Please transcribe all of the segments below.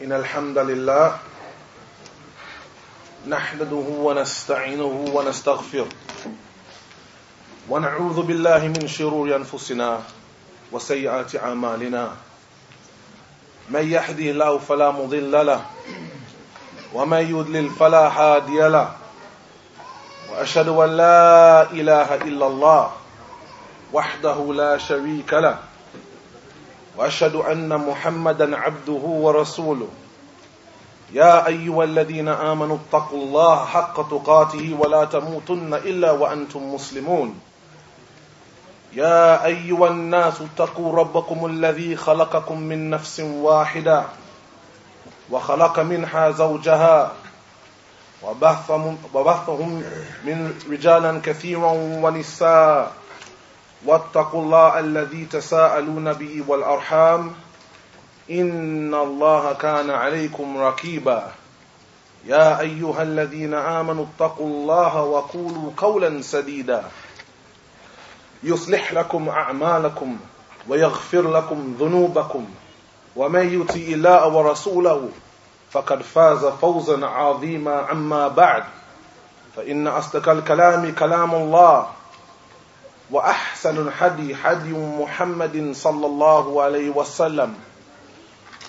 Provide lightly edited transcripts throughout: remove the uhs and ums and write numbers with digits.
إن الحمد لله نحمده ونستعينه ونستغفره ونعوذ بالله من شرور أنفسنا وسيئات أعمالنا من يهده الله فلا مضل له ومن يضلل فلا هادي له وأشهد أن لا إله إلا الله وحده لا شريك له وأشهد أن محمدا عبده ورسوله يا أيها الذين آمنوا اتقوا الله حق تقاته ولا تموتن إلا وأنتم مسلمون يا أيها الناس اتقوا ربكم الذي خلقكم من نفس واحدة وخلق منها زوجها وبثهم من رجالا كثيرا ونساء واتقوا الله الذي تساءلون به والأرحام إن الله كان عليكم رقيبا يا أيها الذين آمنوا اتقوا الله وقولوا قولا سديدا يصلح لكم أعمالكم ويغفر لكم ذنوبكم ومن يطع الله ورسوله فقد فاز فوزا عظيما أما بعد فإن أصدق الكلام كلام الله وأحسن الهدي هدي محمد صلى الله عليه وسلم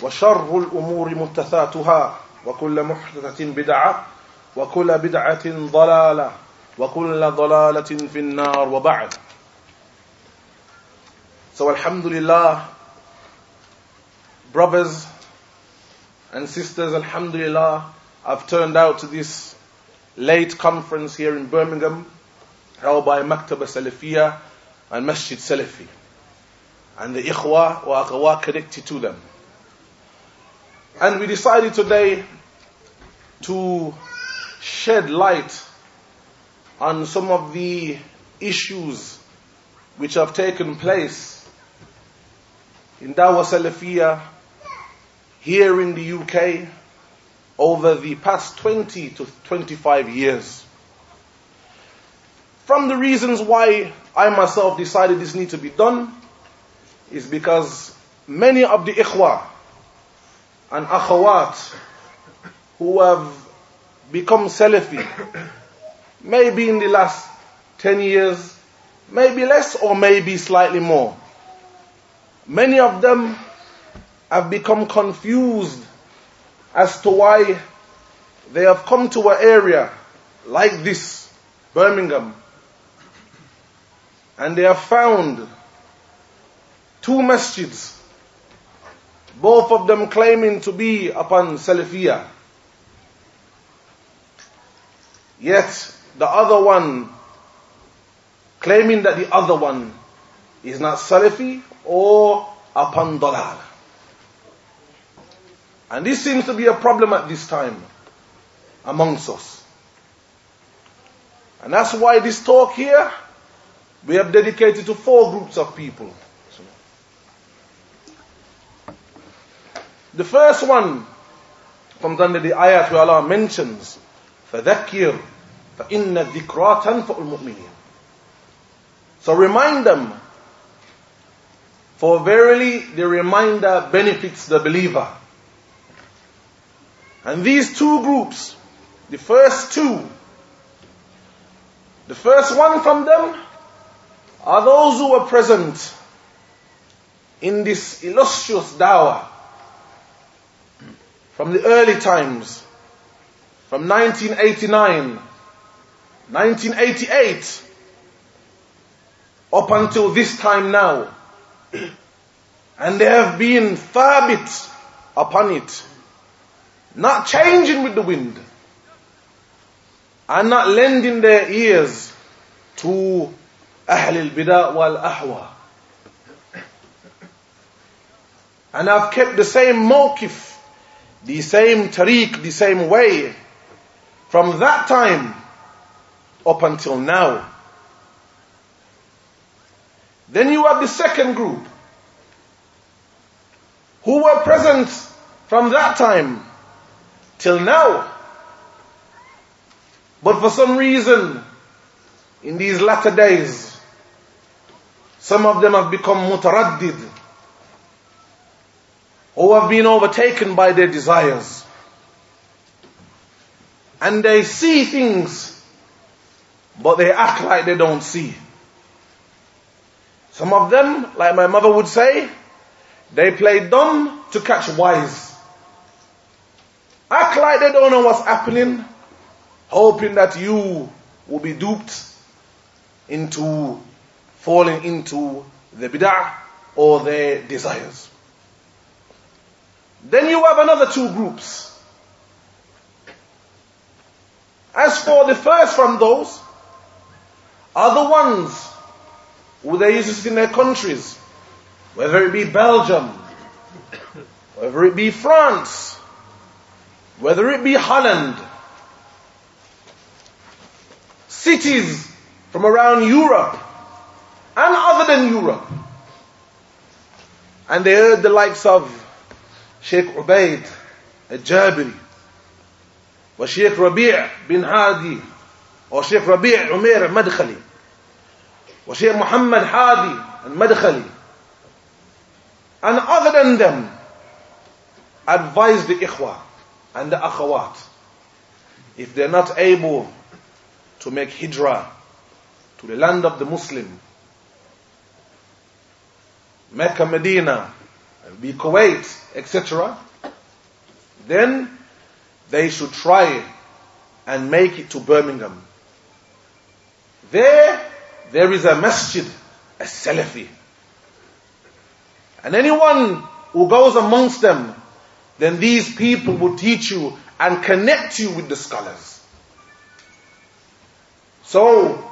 وشر الأمور محدثاتها وكل محدثة بدعة وكل بدعة ضلالة وكل ضلالة في النار وبعد. So alhamdulillah, brothers and sisters, alhamdulillah, I've turned out to this late conference here in Birmingham held by Maktab Salafiyah and Masjid Salafi and the ikhwa wa akhawat connected to them. And we decided today to shed light on some of the issues which have taken place in Dawah Salafiyah here in the UK over the past 20 to 25 years. From the reasons why I myself decided this needs to be done is because many of the ikhwa and akhawat who have become Salafi, maybe in the last 10 years, maybe less or maybe slightly more, many of them have become confused as to why they have come to an area like this, Birmingham, and they have found two masjids, both of them claiming to be upon Salafiyah. Yet the other one claiming that the other one is not Salafi or upon Dalal. And this seems to be a problem at this time amongst us. And that's why this talk here we have dedicated to 4 groups of people. The first one comes under the ayat where Allah mentions فَذَكِّرْ فَإِنَّ الذِّكْرَى تَنْفَعُ الْمُؤْمِنِينَ. So remind them, for verily the reminder benefits the believer. And these 2 groups, the first one from them are those who were present in this illustrious dawah from the early times, from 1989, 1988, up until this time now. And they have been thabit upon it, not changing with the wind, and not lending their ears to Ahl al-Bida' wal-Ahwa. And I've kept the same mawqif, the same tariq, the same way, from that time up until now. Then you have the second group, who were present from that time till now. But for some reason, in these latter days, some of them have become mutaraddid, who have been overtaken by their desires. And they see things, but they act like they don't see. Some of them, like my mother would say, they play dumb to catch wise. Act like they don't know what's happening, hoping that you will be duped into falling into the bid'ah or their desires. Then you have another two groups. As for the first from those, are the ones who they used to sit in their countries, whether it be Belgium, whether it be France, whether it be Holland, cities from around Europe and other than Europe. And they heard the likes of Sheikh Ubaid al-Jabiri, or Sheikh Rabi' bin Hadi, or Sheikh Rabi' Umair al-Madkhali, or Sheikh Muhammad Hadi al-Madkhali, and other than them, advise the ikhwa and the akhawat, if they're not able to make hijrah to the land of the Muslim, Mecca, Medina, be Kuwait, etc., then they should try and make it to Birmingham. There is a masjid, a Salafi. And anyone who goes amongst them, then these people will teach you and connect you with the scholars. So,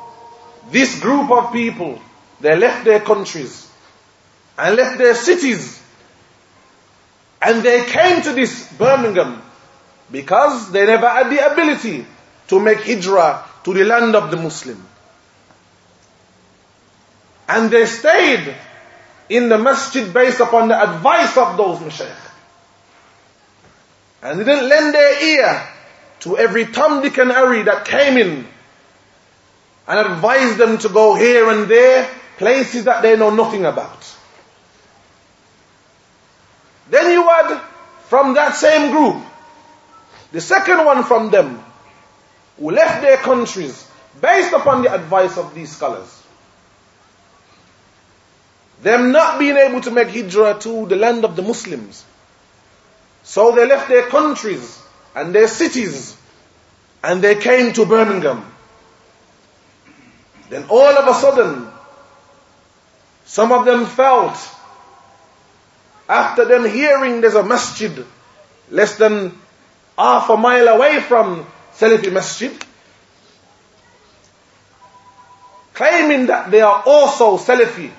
this group of people, they left their countries and left their cities, and they came to this Birmingham because they never had the ability to make hijrah to the land of the Muslim. And they stayed in the masjid based upon the advice of those mashayikh. And they didn't lend their ear to every Tom, Dick and Harry that came in and advised them to go here and there, places that they know nothing about. Then you had, from that same group, the second one from them, who left their countries based upon the advice of these scholars. Them not being able to make hijrah to the land of the Muslims. So they left their countries and their cities and they came to Birmingham. Then all of a sudden, some of them felt, after them hearing there's a masjid less than half a mile away from Salafi Masjid, claiming that they are also Salafi,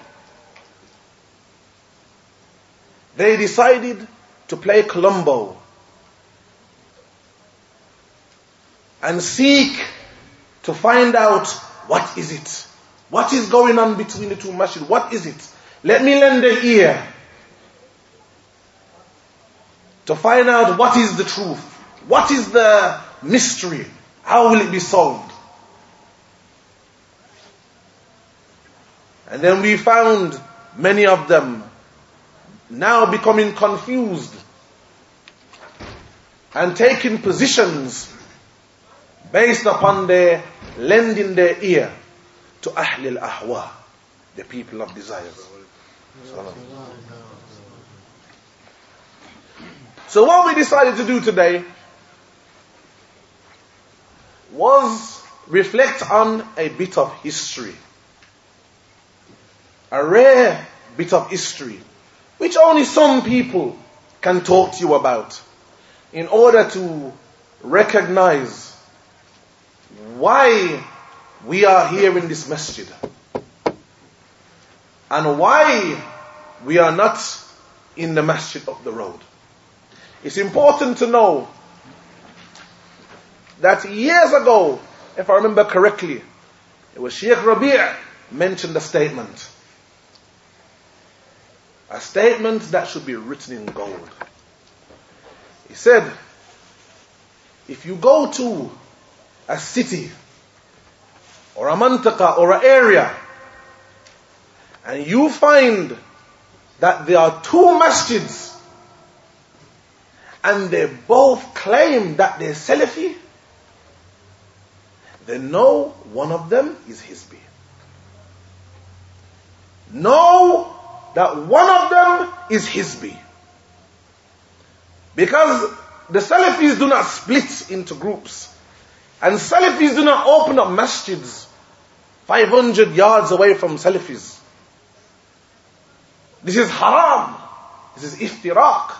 they decided to play Columbo and seek to find out what is it. What is going on between the two masjid? What is it? Let me lend an ear to find out what is the truth. What is the mystery? How will it be solved? And then we found many of them now becoming confused and taking positions based upon their lending their ear to Ahl al-Ahwa, the people of desires. So what we decided to do today was reflect on a bit of history. A rare bit of history, which only some people can talk to you about, in order to recognize why we are here in this masjid and why we are not in the masjid up the road. It's important to know that years ago, if I remember correctly, it was Sheikh Rabi' mentioned a statement. A statement that should be written in gold. He said, if you go to a city or a mantaqa or an area and you find that there are two masjids and they both claim that they're Salafi, then know one of them is Hizbi. Know that one of them is Hizbi. Because the Salafis do not split into groups. And Salafis do not open up masjids 500 yards away from Salafis. This is haram. This is iftiraq.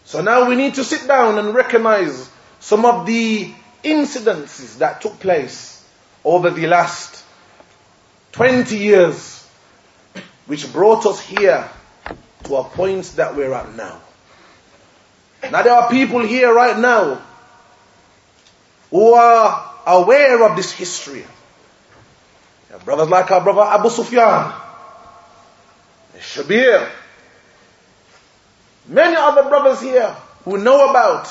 So now we need to sit down and recognize some of the incidences that took place over the last 20 years, which brought us here to a point that we're at now. Now there are people here right now who are aware of this history. Brothers like our brother Abu Sufyan, Shabir, many other brothers here who know about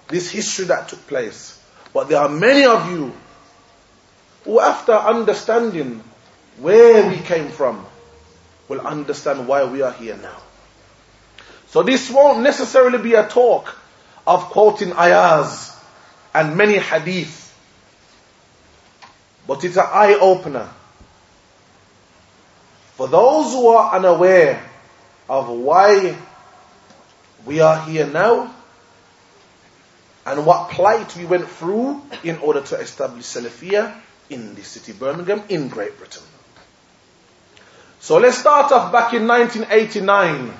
this history that took place. But there are many of you who, after understanding where we came from, will understand why we are here now. So this won't necessarily be a talk of quoting ayahs and many hadith, but it's an eye-opener for those who are unaware of why we are here now and what plight we went through in order to establish Salafiyah in the city Birmingham in Great Britain. So let's start off back in 1989,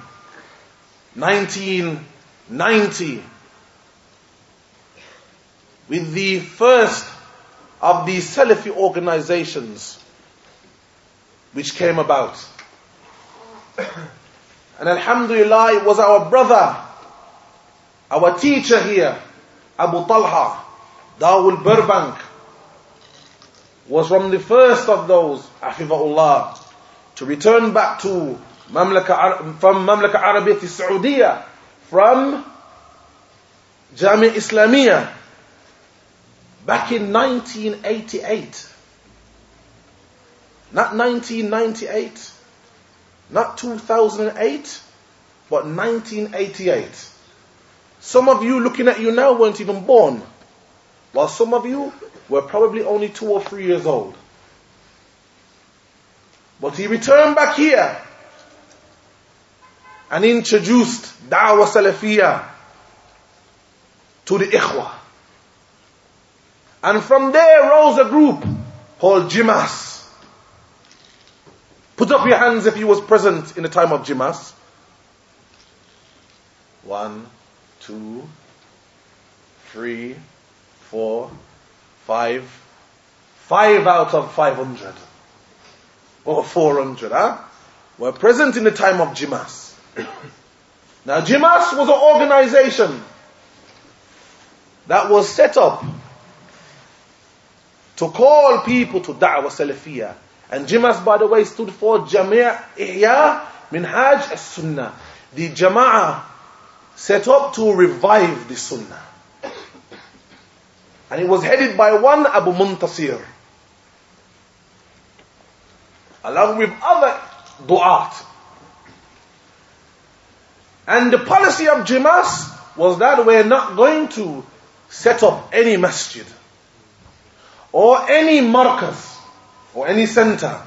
1990, with the first of the Salafi organizations which came about. And alhamdulillah, it was our brother, our teacher here, Abu Talhah Dawud Burbank, was from the first of those, hafidhaullah, to return back to Mamlaka Arabiyyah Saudiya, from Jamia Islamiyah, back in 1988. Not 1998, not 2008, but 1988. Some of you looking at you now weren't even born, while some of you were probably only 2 or 3 years old. But he returned back here and introduced Dawah Salafiyah to the Ikhwah. And from there rose a group called JIMAS. Put up your hands if you was present in the time of JIMAS. 1, 2, 3, 4, 5. 5 out of 500. Or 400, huh? Were present in the time of JIMAS. Now JIMAS was an organization that was set up to call people to Da'wah Salafiyah. And JIMAS, by the way, stood for Jamia' Ihya Minhaj as-Sunnah. The Jama'ah set up to revive the Sunnah. And it was headed by one Abu Muntasir, along with other du'at. And the policy of JIMAS was that we're not going to set up any masjid or any markaz or any center,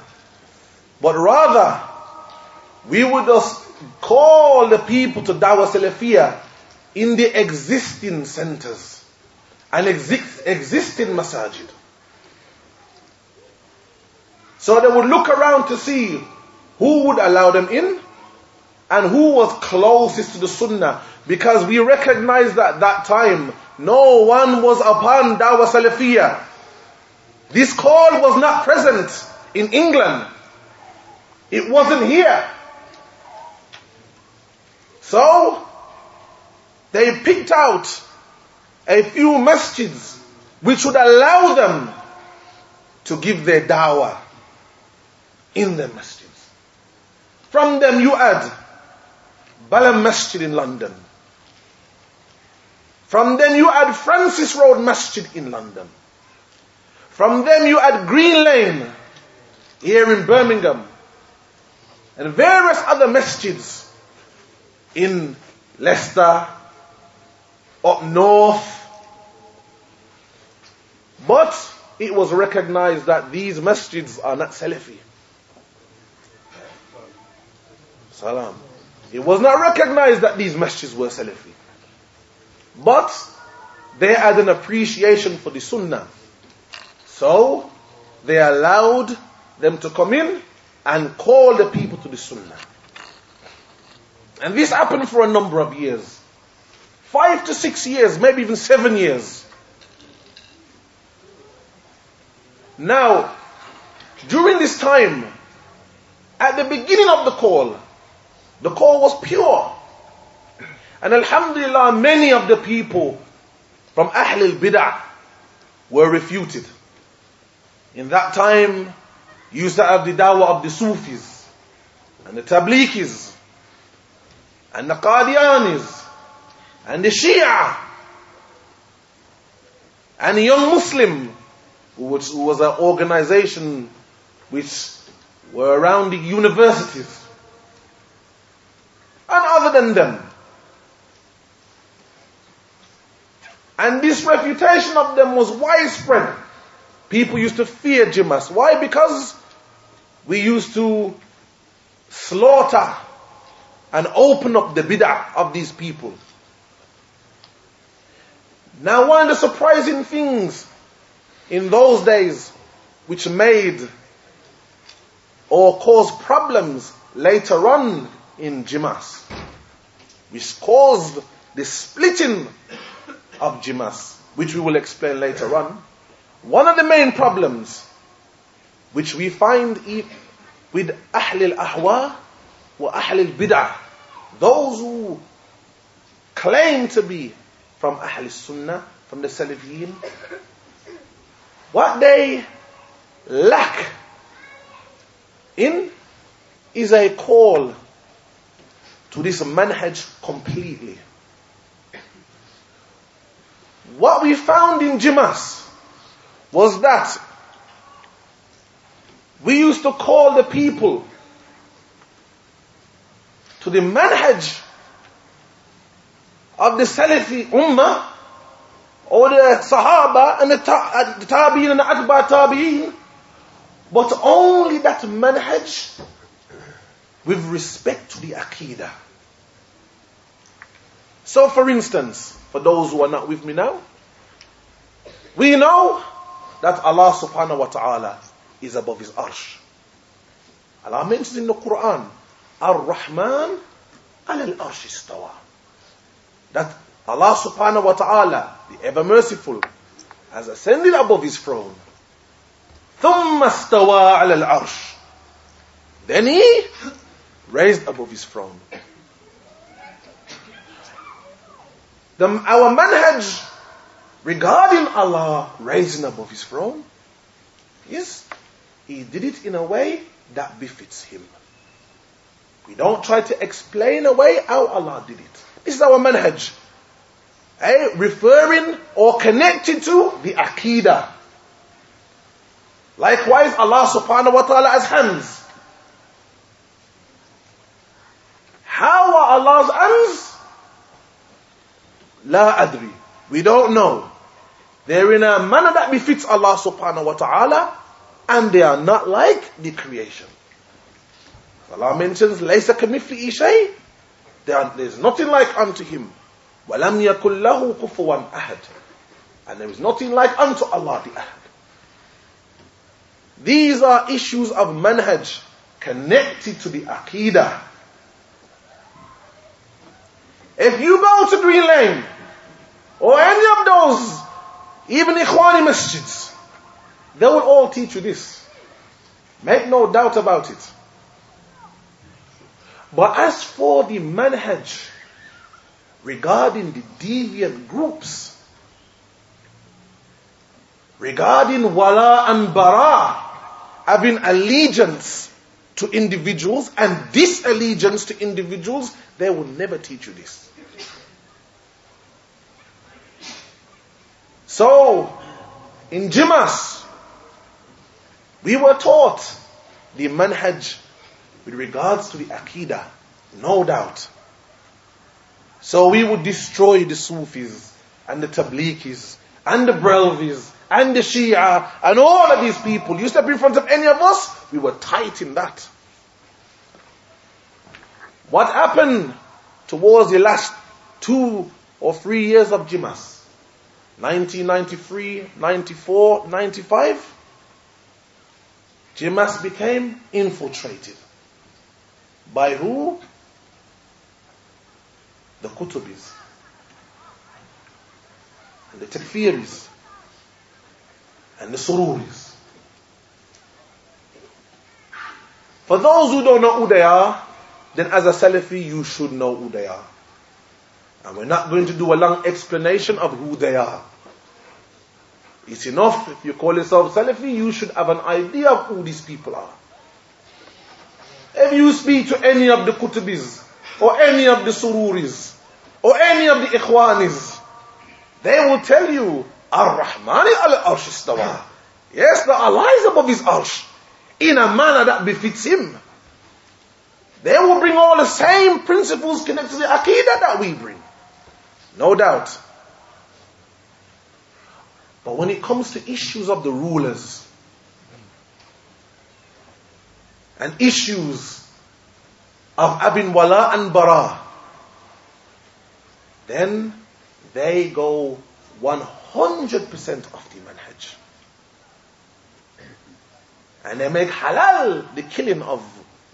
but rather we would just call the people to Dawah Salafiyah in the existing centers and existing masajid. So they would look around to see who would allow them in and who was closest to the Sunnah, because we recognized that at that time no one was upon Dawah Salafiyah. This call was not present in England. It wasn't here. So they picked out a few masjids which would allow them to give their dawah in their masjids. From them you had Balam Masjid in London. From them you had Francis Road Masjid in London. From them you had Green Lane here in Birmingham, and various other masjids in Leicester, up north. But it was recognized that these masjids are not Salafi. Salam. It was not recognized that these masjids were Salafi. But they had an appreciation for the Sunnah. So they allowed them to come in and call the people to the Sunnah. And this happened for a number of years. 5 to 6 years, maybe even 7 years. Now, during this time, at the beginning of the call was pure. And alhamdulillah, many of the people from Ahl al-Bid'ah were refuted. In that time, you used to have the Dawah of the Sufis, and the Tabligis, and the Qadianis, and the Shia, and the Young Muslim, which was an organization which were around the universities. And other than them. And this refutation of them was widespread. People used to fear JIMAS. Why? Because we used to slaughter and open up the bid'ah of these people. Now, one of the surprising things in those days which made or caused problems later on in JIMAS, which caused the splitting of JIMAS, which we will explain later on. One of the main problems which we find with Ahl al-Ahwa wa Ahl al-Bid'ah, those who claim to be from Ahl al-Sunnah, from the Salafiyin, what they lack in is a call to this manhaj completely. What we found in JIMAS was that we used to call the people to the manhaj of the Salafi Ummah, or the Sahaba and the Tabi'in and the Atba Tabi'in, but only that manhaj with respect to the Aqidah. So for instance, for those who are not with me now, we know that Allah subhanahu wa ta'ala is above his arsh. Allah mentions in the Quran, Ar-Rahman al-Arsh istawa. That Allah subhanahu wa ta'ala, the ever merciful, has ascended above his throne. ثُمَّ اسْتَوَى عَلَى الْعَرْشِ. Then he raised above his throne. Our manhaj regarding Allah raising above his throne is he did it in a way that befits him. We don't try to explain away how Allah did it. This is our manhaj. Referring or connected to the Aqidah. Likewise, Allah subhanahu wa ta'ala has hands. How are Allah's hands? La adri. We don't know. They're in a manner that befits Allah subhanahu wa ta'ala, and they are not like the creation. Allah mentions, لَيْسَ كَمِثْلِهِ شَيْءٍ. There's nothing like unto him. وَلَمْ يَكُنْ لَهُ كُفُوًا أَحَدٍ. And there is nothing like unto Allah the Ahad. These are issues of manhaj connected to the Aqidah. If you go to Green Lane, or any of those, even Ikhwani masjids, they will all teach you this. Make no doubt about it. But as for the manhaj regarding the deviant groups, regarding wala and bara, having allegiance to individuals and disallegiance to individuals, they will never teach you this. So, in JIMAS, we were taught the manhaj with regards to the Aqidah, no doubt. So we would destroy the Sufis and the Tabligis and the Brelvis and the Shia and all of these people. You step in front of any of us, we were tight in that. What happened towards the last 2 or 3 years of JIMAS? 1993, 94, 95? JIMAS became infiltrated. By who? The Qutubis and the Takfiris and the Surooris. For those who don't know who they are, then as a Salafi you should know who they are. And we're not going to do a long explanation of who they are. It's enough if you call yourself Salafi, you should have an idea of who these people are. If you speak to any of the Qutubis, or any of the Surooris, or any of the Ikhwanis, they will tell you, Ar-Rahmani al-Arsh istawa. Yes, that Allah is above His Arsh, in a manner that befits Him. They will bring all the same principles connected to the Aqidah that we bring. No doubt. But when it comes to issues of the rulers, and issues of Abin Wala and Bara, then they go 100% off the manhaj. And they make halal the killing of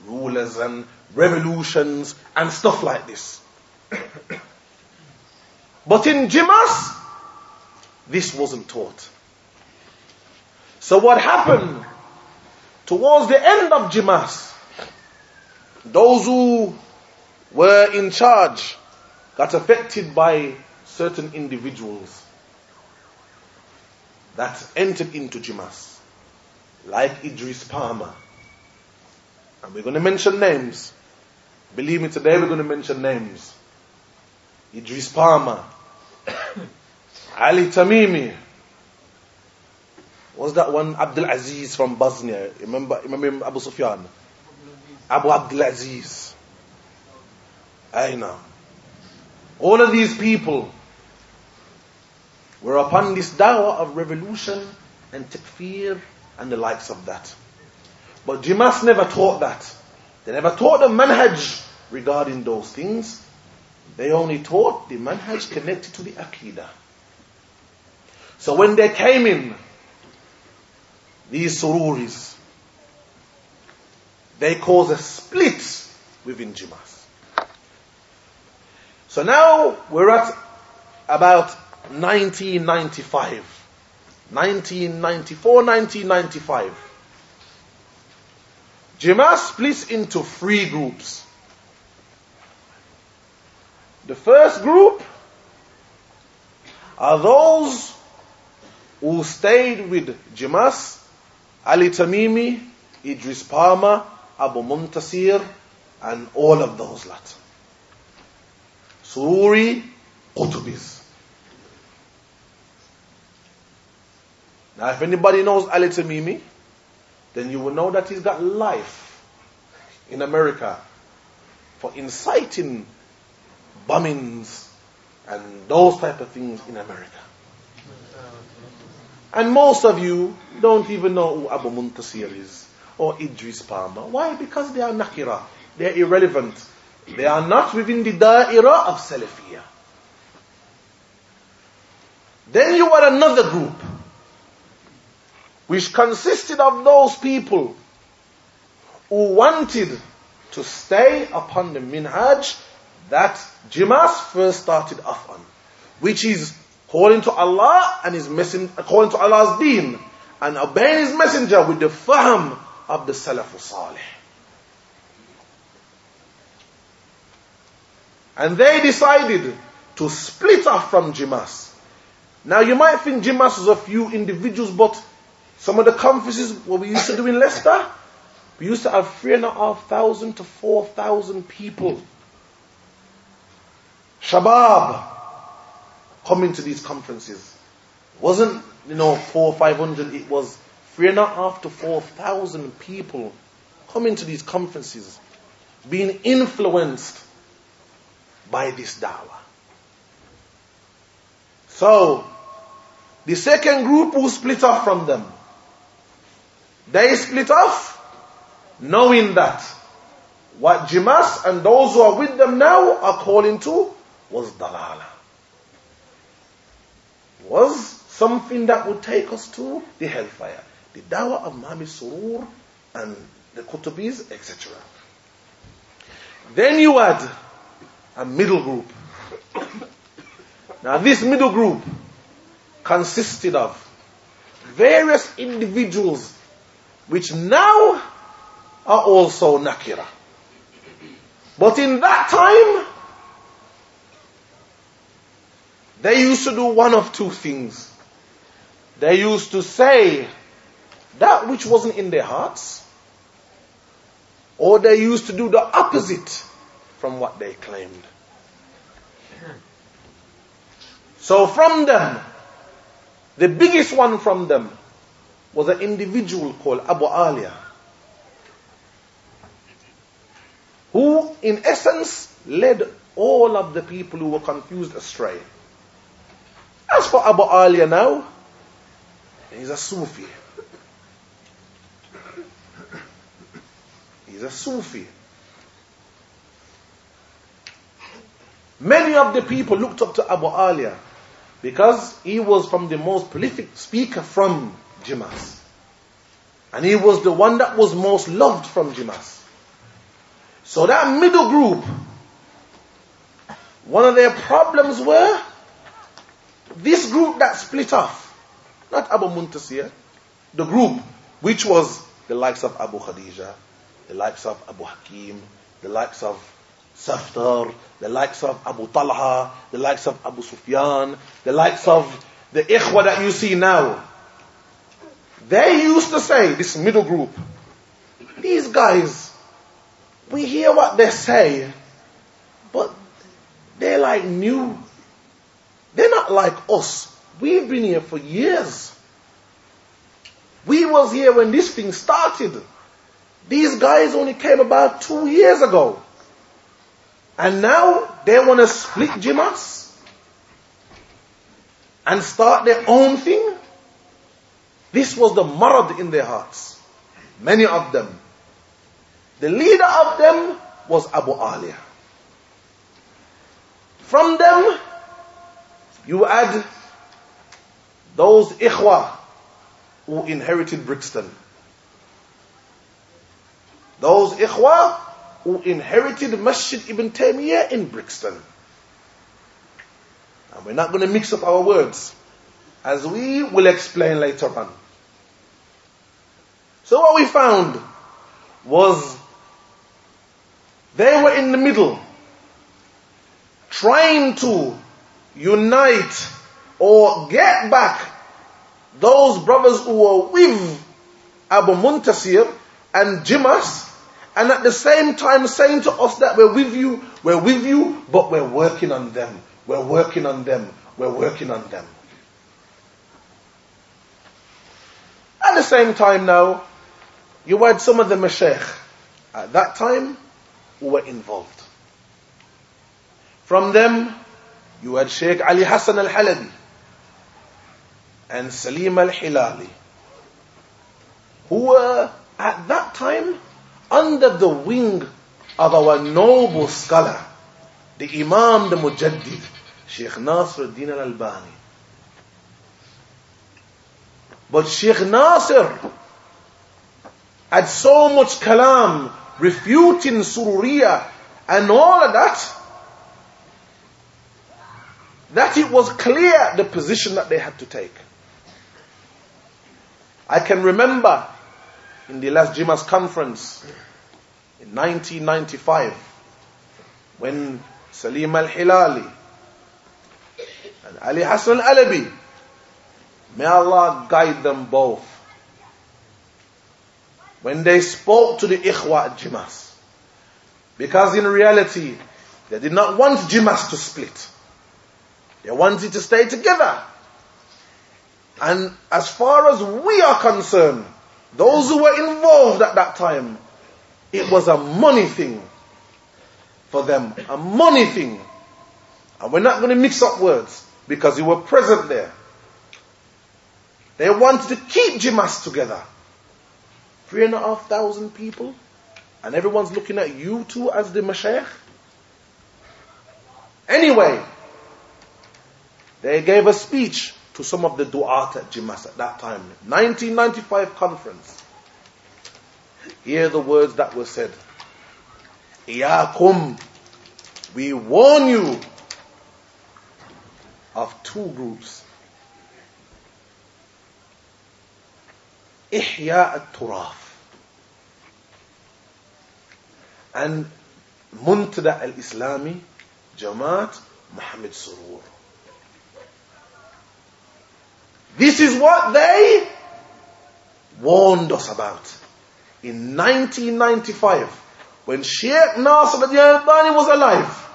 rulers and revolutions and stuff like this. But in JIMAS, this wasn't taught. So what happened? Towards the end of JIMAS, those who were in charge got affected by certain individuals that entered into JIMAS, like Idris Palmer. And we're going to mention names. Believe me, today we're going to mention names. Idris Palmer, al-Tamimi. Was that one Abdul Aziz from Bosnia? Remember him, Abu Sufyan? Abu Abdulaziz. I know. All of these people were upon this dawah of revolution and takfir and the likes of that. But JIMAS never taught that. They never taught the manhaj regarding those things. They only taught the manhaj connected to the aqidah. So when they came in, these Surooris, they caused a split within JIMAS. So now we're at about 1995. 1994, 1995. JIMAS splits into 3 groups. The first group are those who stayed with JIMAS, al-Tamimi, Idris Palmer, Abu Muntasir, and all of those lot. Surooris, Qutubis. Now if anybody knows al-Tamimi, then you will know that he's got life in America for inciting bombings and those type of things in America. And most of you don't even know who Abu Muntasir is or Idris Palmer. Why? Because they are nakira. They are irrelevant. They are not within the da'ira of Salafiyah. Then you had another group which consisted of those people who wanted to stay upon the minhaj that JIMAS first started off on, which is calling to Allah and His messenger, calling to Allah's deen and obeying His messenger with the fahm of the Salafu Salih. And they decided to split off from JIMAS. Now you might think JIMAS was a few individuals, but some of the conferences what we used to do in Leicester, we used to have 3,500 to 4,000 people. Shabab coming to these conferences. It wasn't, 400 or 500, it was 3,500 to 4,000 people coming to these conferences, being influenced by this dawah. So, the second group who split off from them, they split off knowing that what JIMAS and those who are with them now are calling to was dalala. Was something that would take us to the hellfire. The dawah of Muhammad Suroor and the Qutubis, etc. Then you had a middle group. Now this middle group consisted of various individuals which now are also nakira. But in that time, they used to do one of two things. They used to say that which wasn't in their hearts, or they used to do the opposite from what they claimed. So from them, the biggest one from them was an individual called Abu Alia, who in essence led all of the people who were confused astray. As for Abu Alia now, he's a Sufi. He's a Sufi. Many of the people looked up to Abu Alia because he was from the most prolific speaker from JIMAS. And he was the one that was most loved from JIMAS. So that middle group, one of their problems were this group that split off, not Abu Muntasir, the group which was the likes of Abu Khadija, the likes of Abu Hakim, the likes of Saftar, the likes of Abu Talha, the likes of Abu Sufyan, the likes of the ikhwa that you see now. They used to say, this middle group, these guys, we hear what they say, but they're like new. They're not like us. We've been here for years. We was here when this thing started. These guys only came about 2 years ago. And now they want to split JIMAS and start their own thing. This was the marad in their hearts. Many of them. The leader of them was Abu Alia. From them, you had those ikhwa who inherited Brixton. Those ikhwa who inherited Masjid Ibn Taymiyah in Brixton. And we're not going to mix up our words, as we will explain later on. So what we found was they were in the middle, trying to unite or get back those brothers who were with Abu Muntasir and JIMAS, and at the same time saying to us that we're with you, but we're working on them. We're working on them. We're working on them. At the same time now, you had some of the mashaykh at that time who were involved. From them, you had Sheikh Ali Hasan al-Halabi and Saleem al-Hilalee, who were at that time under the wing of our noble scholar, the Imam, the Mujaddid, Sheikh Nasir al-Din al-Albani. But Sheikh Nasir had so much kalam refuting Surooriyah and all of that, that it was clear the position that they had to take. I can remember in the last JIMAS conference in 1995, when Saleem al-Hilalee and Ali Hasan al-Halabi, may Allah guide them both, when they spoke to the ikhwa at JIMAS, because in reality they did not want JIMAS to split. They wanted to stay together. And as far as we are concerned, those who were involved at that time, it was a money thing for them. A money thing. And we're not going to mix up words because you were present there. They wanted to keep JIMAS together. 3,500 people. And everyone's looking at you two as the Mashaykh. Anyway, they gave a speech to some of the du'at at JIMAS at that time. 1995 conference. Hear the words that were said. Iyakum, we warn you of two groups. Ihya al-Turaf and Muntada al-Islami Jamaat Muhammad Suroor. This is what they warned us about in 1995 when Sheikh Nasir al-Albani was alive.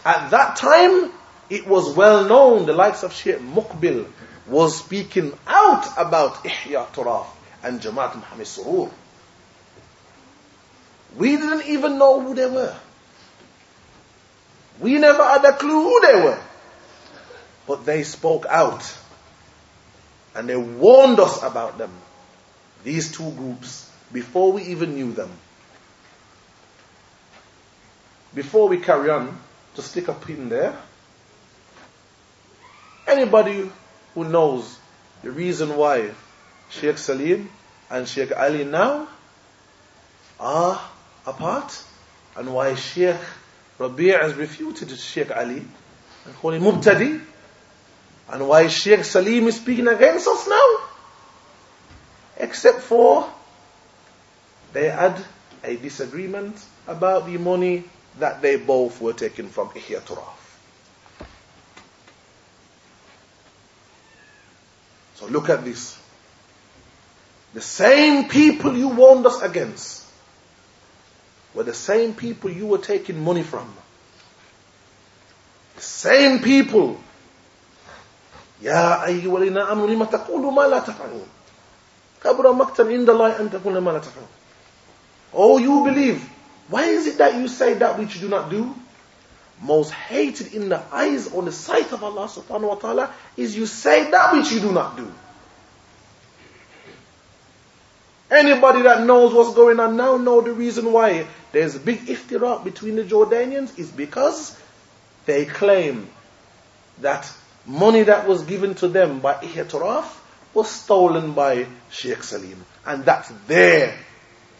At that time, it was well known, the likes of Sheikh Muqbil was speaking out about Ihya Turaf and Jamaat Muhammad Suroor. We didn't even know who they were. We never had a clue who they were. But they spoke out. And they warned us about them. These two groups. Before we even knew them. Before we carry on, to stick a pin there. Anybody who knows the reason why Sheikh Saleem and Sheikh Ali now are apart, and why Sheikh Rabi' has refuted Sheikh Ali and called him Mubtadi, and why Sheikh Saleem is speaking against us now, except for they had a disagreement about the money that they both were taking from Ihya Turaf. So look at this. The same people you warned us against were the same people you were taking money from. The same people. Ya ayyuhalladhina amanu lima taqulu ma la taf'alun. Kabura maqtan inda Allah an taqulu ma la taf'alun. Oh, you believe. Why is it that you say that which you do not do? Most hated in the eyes or the sight of Allah subhanahu wa ta'ala is you say that which you do not do. Anybody that knows what's going on now know the reason why there's a big iftiraq between the Jordanians is because they claim that money that was given to them by Ihya Turaf was stolen by Sheikh Saleem. And that's their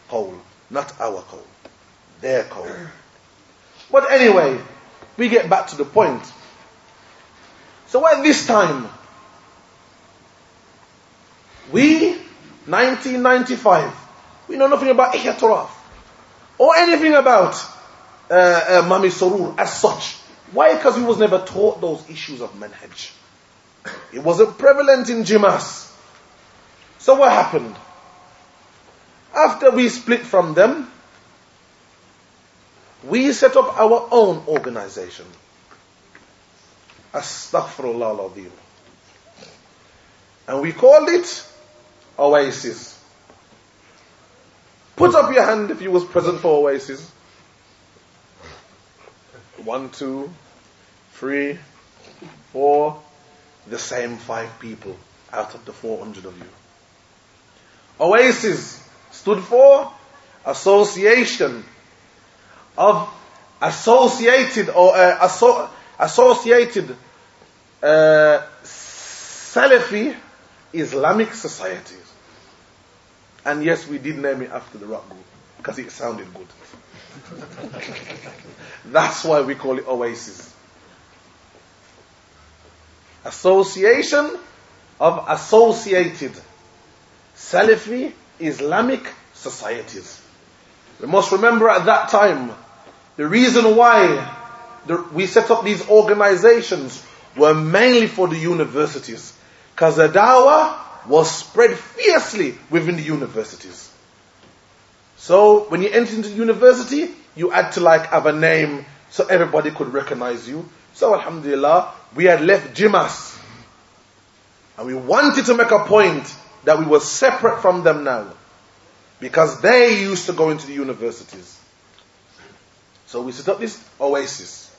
qawl, not our qawl. Their qawl. But anyway, we get back to the point. So at this time, we, 1995, we know nothing about Ihya Turaf or anything about Mami Suroor as such. Why? Because we was never taught those issues of manhaj. It wasn't prevalent in JIMAS. So what happened? After we split from them, we set up our own organization. Astaghfirullah al-Azim. And we called it Oasis. Put up your hand if you was present for Oasis. 1, 2, 3, 4. The same 5 people out of the 400 of you. Oasis stood for Association of Associated Salafi Islamic Societies. And yes, we did name it after the rock group because it sounded good. That's why we call it Oasis. Association of Associated Salafi Islamic Societies. We must remember at that time, the reason why we set up these organizations were mainly for the universities. Because the Dawah was spread fiercely within the universities. So when you enter into the university, you had to have a name so everybody could recognize you. So alhamdulillah, we had left JIMAS. And we wanted to make a point that we were separate from them now. Because they used to go into the universities. So we set up this Oasis.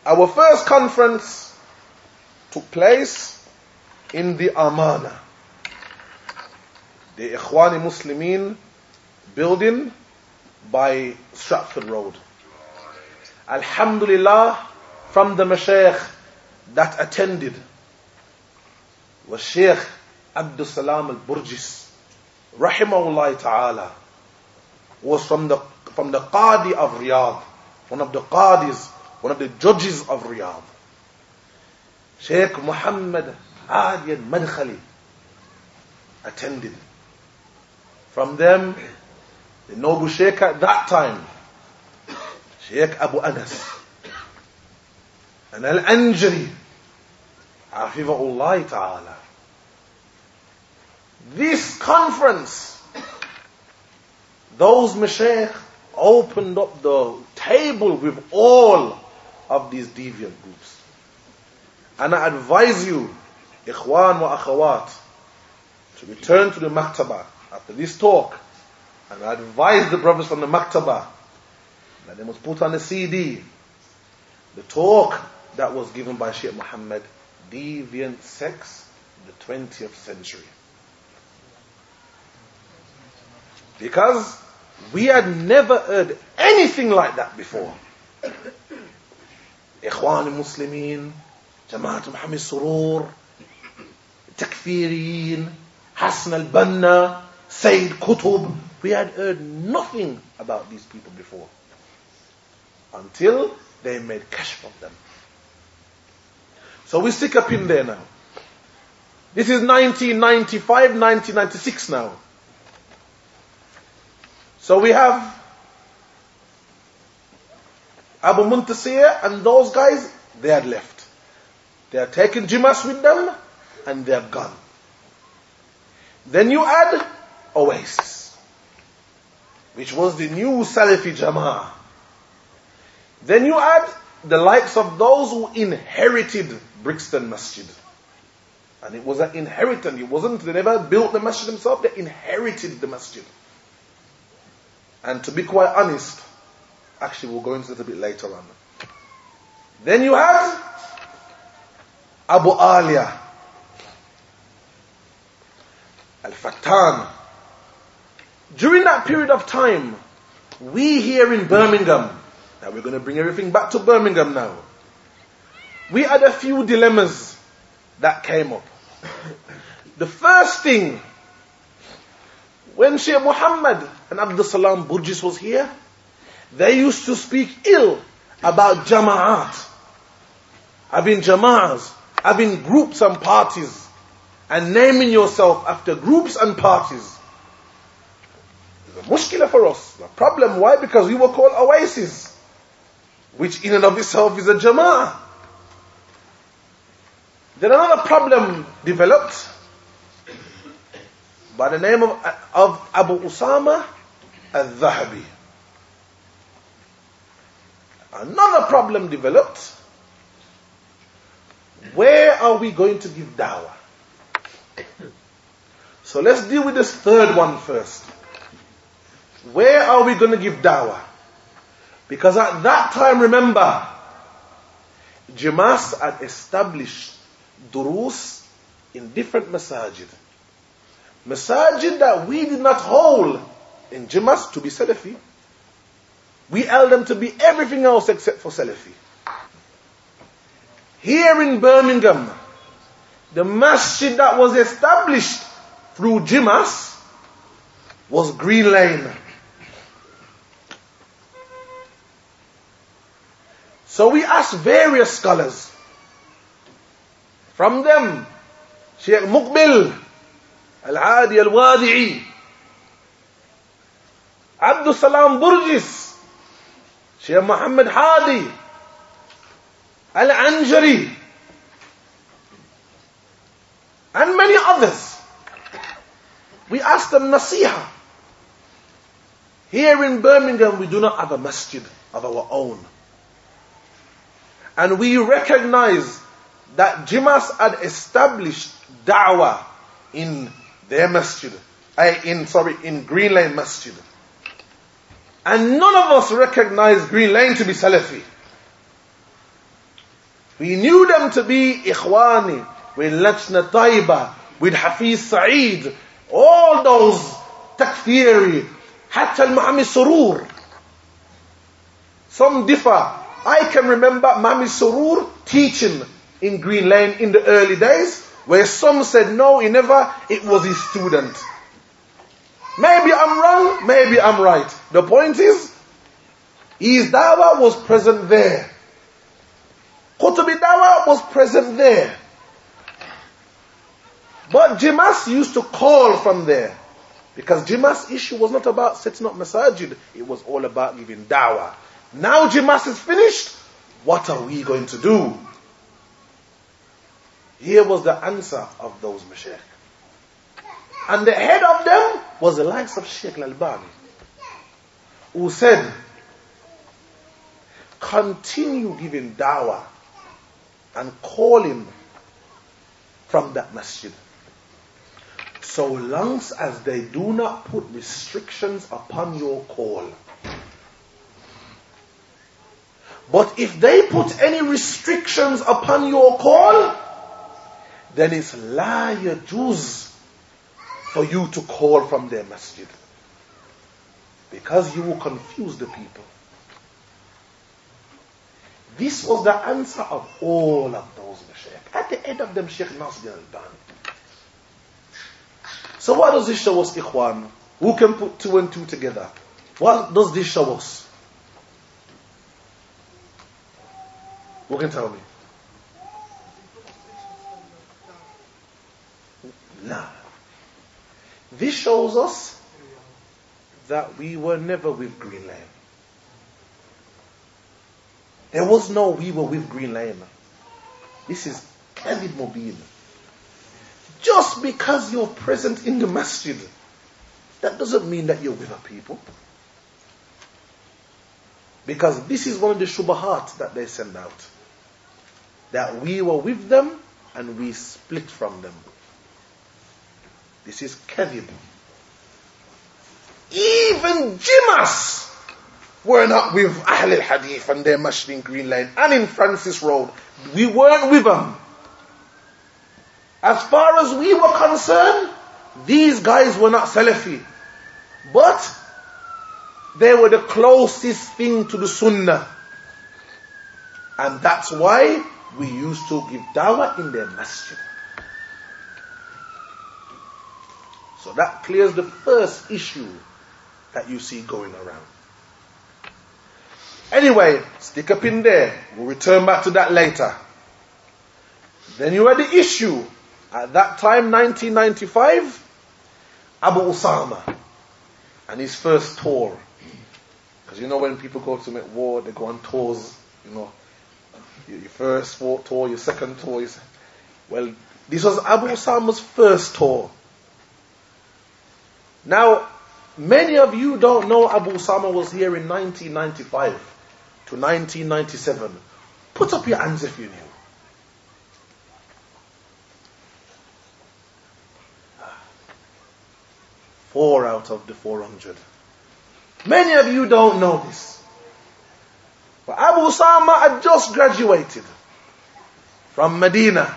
Our first conference took place in the Amana, the Ikhwani Muslimin building by Stratford Road. Alhamdulillah, from the Mashaykh that attended was Sheikh Abdul al-Burjis, rahimahullah ta'ala, was from the Qadi of Riyadh, one of the Qadis, one of the judges of Riyadh. Sheikh Muhammad Adi al-Madkhali attended. From them, the noble Sheikh at that time, Sheikh Abu Anas, and al-Anjari, hafidhaullah ta'ala. This conference, those mashaykh opened up the table with all of these deviant groups. And I advise you, ikhwan wa akhawat, to return to the maktaba after this talk. And I advise the brothers from the maktaba that they must put on a CD the talk that was given by Sheikh Muhammad, Deviant Sects, the 20th Century. Because we had never heard anything like that before. Ikhwan Muslimin, Jamaat Muhammad Suroor, Takfiriyin, Hasan al-Banna, Sayyid Qutub. We had heard nothing about these people before, until they made kashf of them. So we stick a pin there now. This is 1995, 1996 now. So we have Abu Muntasir and those guys, they had left. They had taken JIMAS with them and they have gone. Then you add Oasis, which was the new Salafi Jama'ah. Then you add the likes of those who inherited Brixton Masjid. And it was an inheritance. It wasn't, they never built the masjid themselves, they inherited the masjid. And to be quite honest, actually we'll go into it a bit later on. Then you have Abu Alia, Al-Fattan. During that period of time, we here in Birmingham, now we're going to bring everything back to Birmingham now, we had a few dilemmas that came up. The first thing, when Sheikh Muhammad and Abdul Burjis was here, they used to speak ill about jama'at, having jama'as, having groups and parties, and naming yourself after groups and parties. It's a mushkila for us, a problem. Why? Because we were called Oasis, which in and of itself is a jama'ah. Then another problem developed by the name of Abu Usama al-Dhahabi. Another problem developed. Where are we going to give dawah? So let's deal with this third one first. Where are we going to give dawah? Because at that time, remember, JIMAS had established durus in different masajid. Masajid that we did not hold in JIMAS to be Salafi. We held them to be everything else except for Salafi. Here in Birmingham, the masjid that was established through JIMAS was Green Lane. So we asked various scholars. From them, Sheikh Muqbil, Al-Hadi Al-Wadi'i, Abdul Burjis, Sheikh Muhammad Hadi, Al-Anjari, and many others. We asked them nasiha. Here in Birmingham, we do not have a masjid of our own. And we recognize that JIMAS had established da'wah in their masjid, in Green Lane Masjid. And none of us recognize Green Lane to be Salafi. We knew them to be Ikhwani, with Lajna Taiba, with Hafiz Sa'id, all those Takfiri, Hatta al-Muhammad Suroor. Some differ. I can remember Muhammad Suroor teaching in Green Lane in the early days, where some said no, it was his student. Maybe I'm wrong, maybe I'm right. The point is, his dawah was present there. Qutubi dawah was present there. But JIMAS used to call from there. Because JIMAS issue was not about setting up masajid. It was all about giving dawah. Now JIMAS is finished. What are we going to do? Here was the answer of those mashaykh. And the head of them was the likes of Sheikh al-Albani, who said, continue giving dawah and calling from that masjid, so long as they do not put restrictions upon your call. But if they put any restrictions upon your call, then it's la yajuz for you to call from their masjid, because you will confuse the people. This was the answer of all of those mashaykh. At the end of them, Sheikh Nasir al-Albani. So what does this show us, Ikhwan? Who can put two and two together? What does this show us? Who can tell me? Nah. This shows us that we were never with Green Lane. There was no we were with Green Lane. This is Kadhib Mubin. Just because you're present in the masjid, that doesn't mean that you're with our people. Because this is one of the shubahat that they send out. That we were with them and we split from them. This is kadhib. Even JIMAS were not with Ahl al-Hadith and their masjid in Green Lane and in Francis Road. We weren't with them. As far as we were concerned, these guys were not Salafi. But they were the closest thing to the Sunnah. And that's why we used to give dawah in their masjid. So that clears the first issue that you see going around. Anyway, stick a pin there. We'll return back to that later. Then you had the issue. At that time, 1995, Abu Usama and his first tour. Because you know when people go to make war, they go on tours, you know. Your first tour, your second tour. Well, this was Abu Usama's first tour. Now, many of you don't know Abu Usama was here in 1995 to 1997. Put up your hands if you knew. 4 out of the 400. Many of you don't know this. But Abu Usama had just graduated from Medina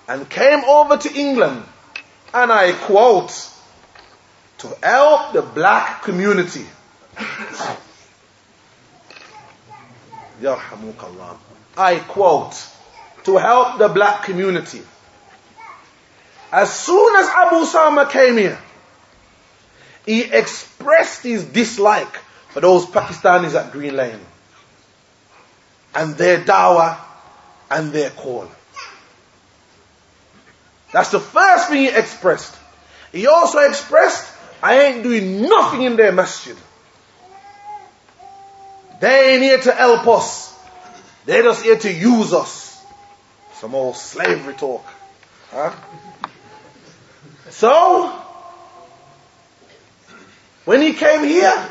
and came over to England, and I quote, to help the black community. Yarhamukallah. I quote, to help the black community. As soon as Abu Usama came here, he expressed his dislike for those Pakistanis at Green Lane and their dawah and their call. That's the first thing he expressed. He also expressed, I ain't doing nothing in their masjid. They ain't here to help us. They're just here to use us. Some old slavery talk. Huh? So, when he came here,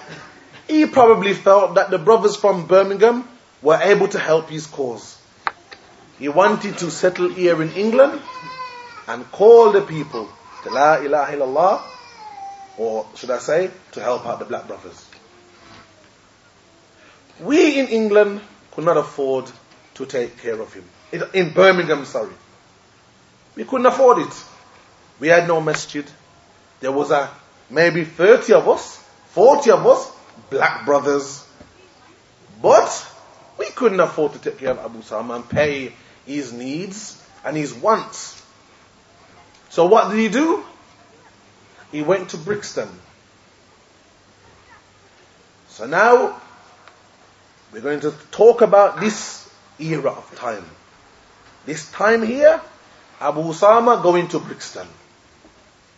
he probably felt that the brothers from Birmingham were able to help his cause. He wanted to settle here in England and call the people to La ilaha illallah, or should I say, to help out the black brothers. We in England could not afford to take care of him. In Birmingham, sorry. We couldn't afford it. We had no masjid. There was maybe 30 of us, 40 of us, black brothers. But we couldn't afford to take care of Abu Usama and pay his needs and his wants. So what did he do? He went to Brixton. So now we're going to talk about this era of time. This time here, Abu Usama going to Brixton.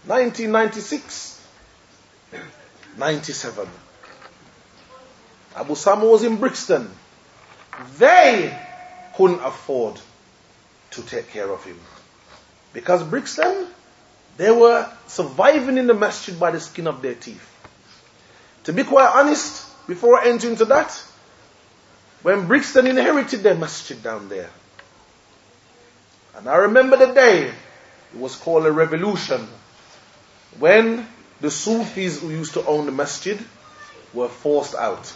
1996, 97. Abu Usama was in Brixton. They couldn't afford to take care of him. Because Brixton, they were surviving in the masjid by the skin of their teeth. To be quite honest, before I enter into that, when Brixton inherited their masjid down there, and I remember the day, it was called a revolution, when the Sufis who used to own the masjid were forced out.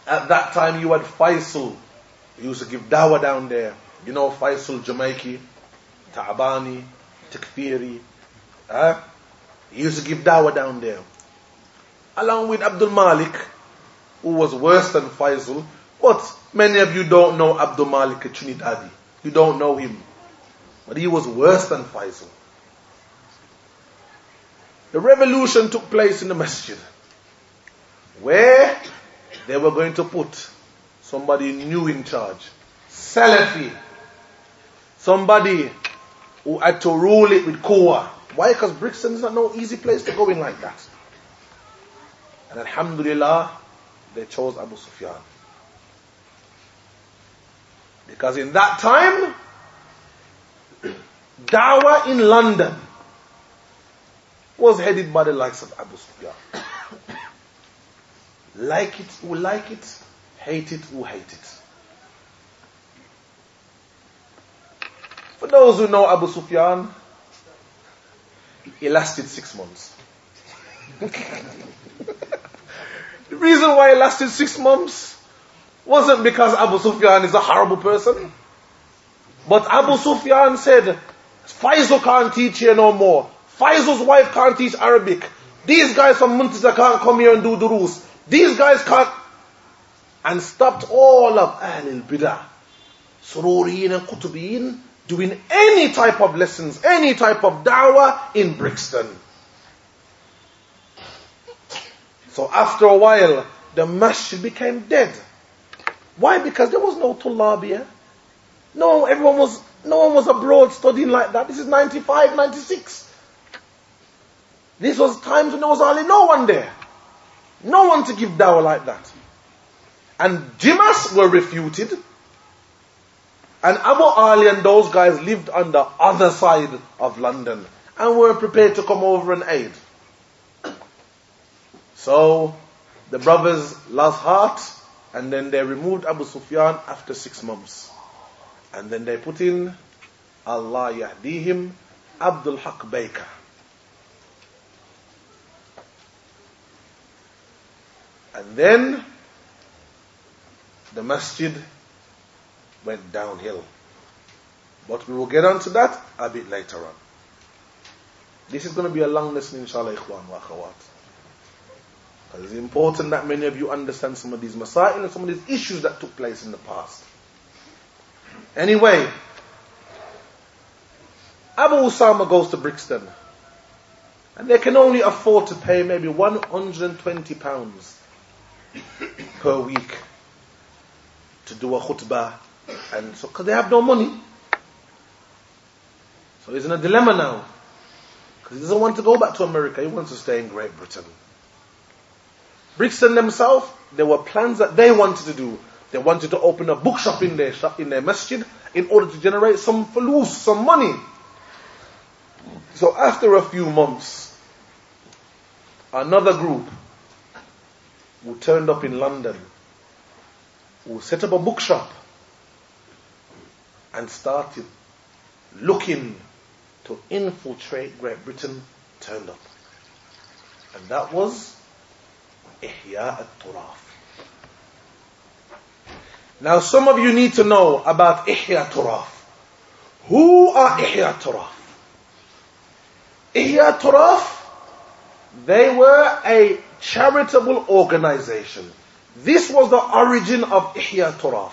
At that time you had Faisal, who used to give Dawah down there. You know Faisal Jamaiki, Ta'abani, Takfiri. He used to give Dawah down there. Along with Abdul Malik, who was worse than Faisal. But many of you don't know Abdul Malik Trinidadi. You don't know him. But he was worse than Faisal. The revolution took place in the masjid, where they were going to put somebody new in charge. Salafi. Somebody who had to rule it with Quwwah. Why? Because Brixton is not no easy place to go in like that. And alhamdulillah, they chose Abu Sufyan. Because in that time, Dawah in London was headed by the likes of Abu Sufyan. Like it who like it, hate it who hate it. For those who know Abu Sufyan, he lasted 6 months. The reason why he lasted 6 months wasn't because Abu Sufyan is a horrible person. But Abu Sufyan said, Faisal can't teach here no more. Faisal's wife can't teach Arabic. These guys from Muntasir can't come here and do durus. These guys can't. And stopped all of Ahlul Bidah, Suroorin and Qutubis doing any type of lessons, any type of dawah in Brixton. So after a while, the masjid became dead. Why? Because there was no Talhah here. No one was abroad studying like that. This is 95, 96. This was times when there was hardly no one there. No one to give dawah like that. And JIMAS were refuted. And Abu Ali and those guys lived on the other side of London and were prepared to come over and aid. So the brothers lost heart, and then they removed Abu Sufyan after 6 months. And then they put in Allah Yahdihim Abdul Haqq Baker. And then the masjid went downhill. But we will get on to that a bit later on. This is going to be a long lesson, inshallah, ikhwan wa akhawat. It's important that many of you understand some of these masail and some of these issues that took place in the past. Anyway, Abu Usama goes to Brixton. And they can only afford to pay maybe £120 per week to do a khutbah. And so, because they have no money. So he's in a dilemma now. Because he doesn't want to go back to America. He wants to stay in Great Britain. Brixton themselves, there were plans that they wanted to do. They wanted to open a bookshop in their masjid in order to generate some fulus, some money. So after a few months, another group who turned up in London, who set up a bookshop and started looking to infiltrate Great Britain, turned up. And that was Ihya al-Turaf. Now some of you need to know about Ihya Turaf. Who are Ihya Turaf? Ihya Turaf, they were a charitable organization. This was the origin of Ihya Turaf.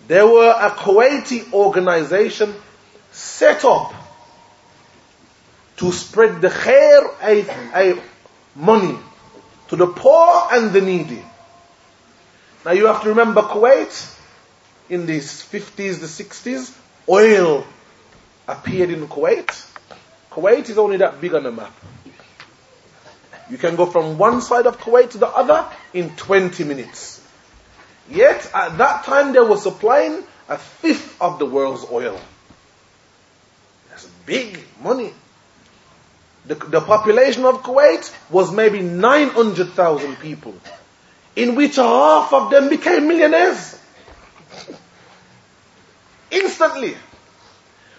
They were a Kuwaiti organization set up to spread the khair, money to the poor and the needy. Now you have to remember Kuwait, in the 50s, the 60s, oil appeared in Kuwait. Kuwait is only that big on the map. You can go from one side of Kuwait to the other in 20 minutes. Yet at that time they were supplying a fifth of the world's oil. That's big money. The population of Kuwait was maybe 900,000 people, in which half of them became millionaires. Instantly.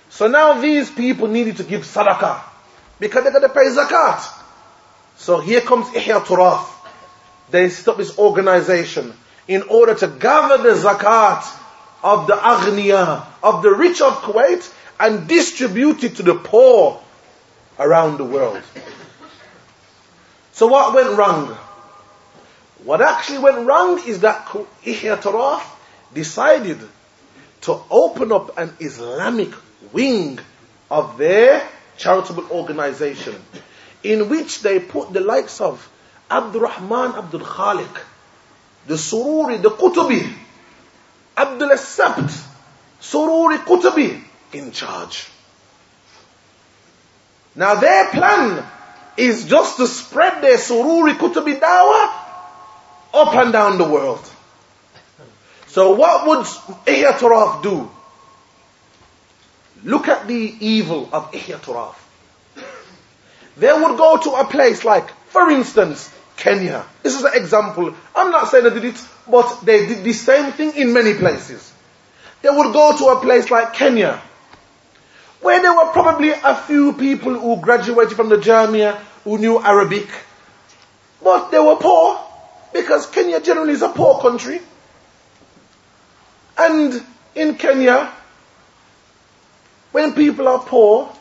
So now these people needed to give sadaqah, because they got to pay zakat. So here comes Ihya Turaf. They set up this organization in order to gather the zakat of the aghniya, of the rich of Kuwait, and distribute it to the poor around the world. So what went wrong? What actually went wrong is that Ihya Turaf decided to open up an Islamic wing of their charitable organization, in which they put the likes of Abdul Rahman Abdul Khaliq, the Suroori, the Qutubi, Abdul Sabt, Suroori Qutubi in charge. Now their plan is just to spread their Suroori Qutubi Dawah up and down the world. So what would Ihya Turaf do? Look at the evil of Ihya Turaf. They would go to a place like, for instance, Kenya. This is an example. I'm not saying they did it, but they did the same thing in many places. They would go to a place like Kenya, where there were probably a few people who graduated from the Jamia who knew Arabic, but they were poor, because Kenya generally is a poor country. And in Kenya, when people are poor,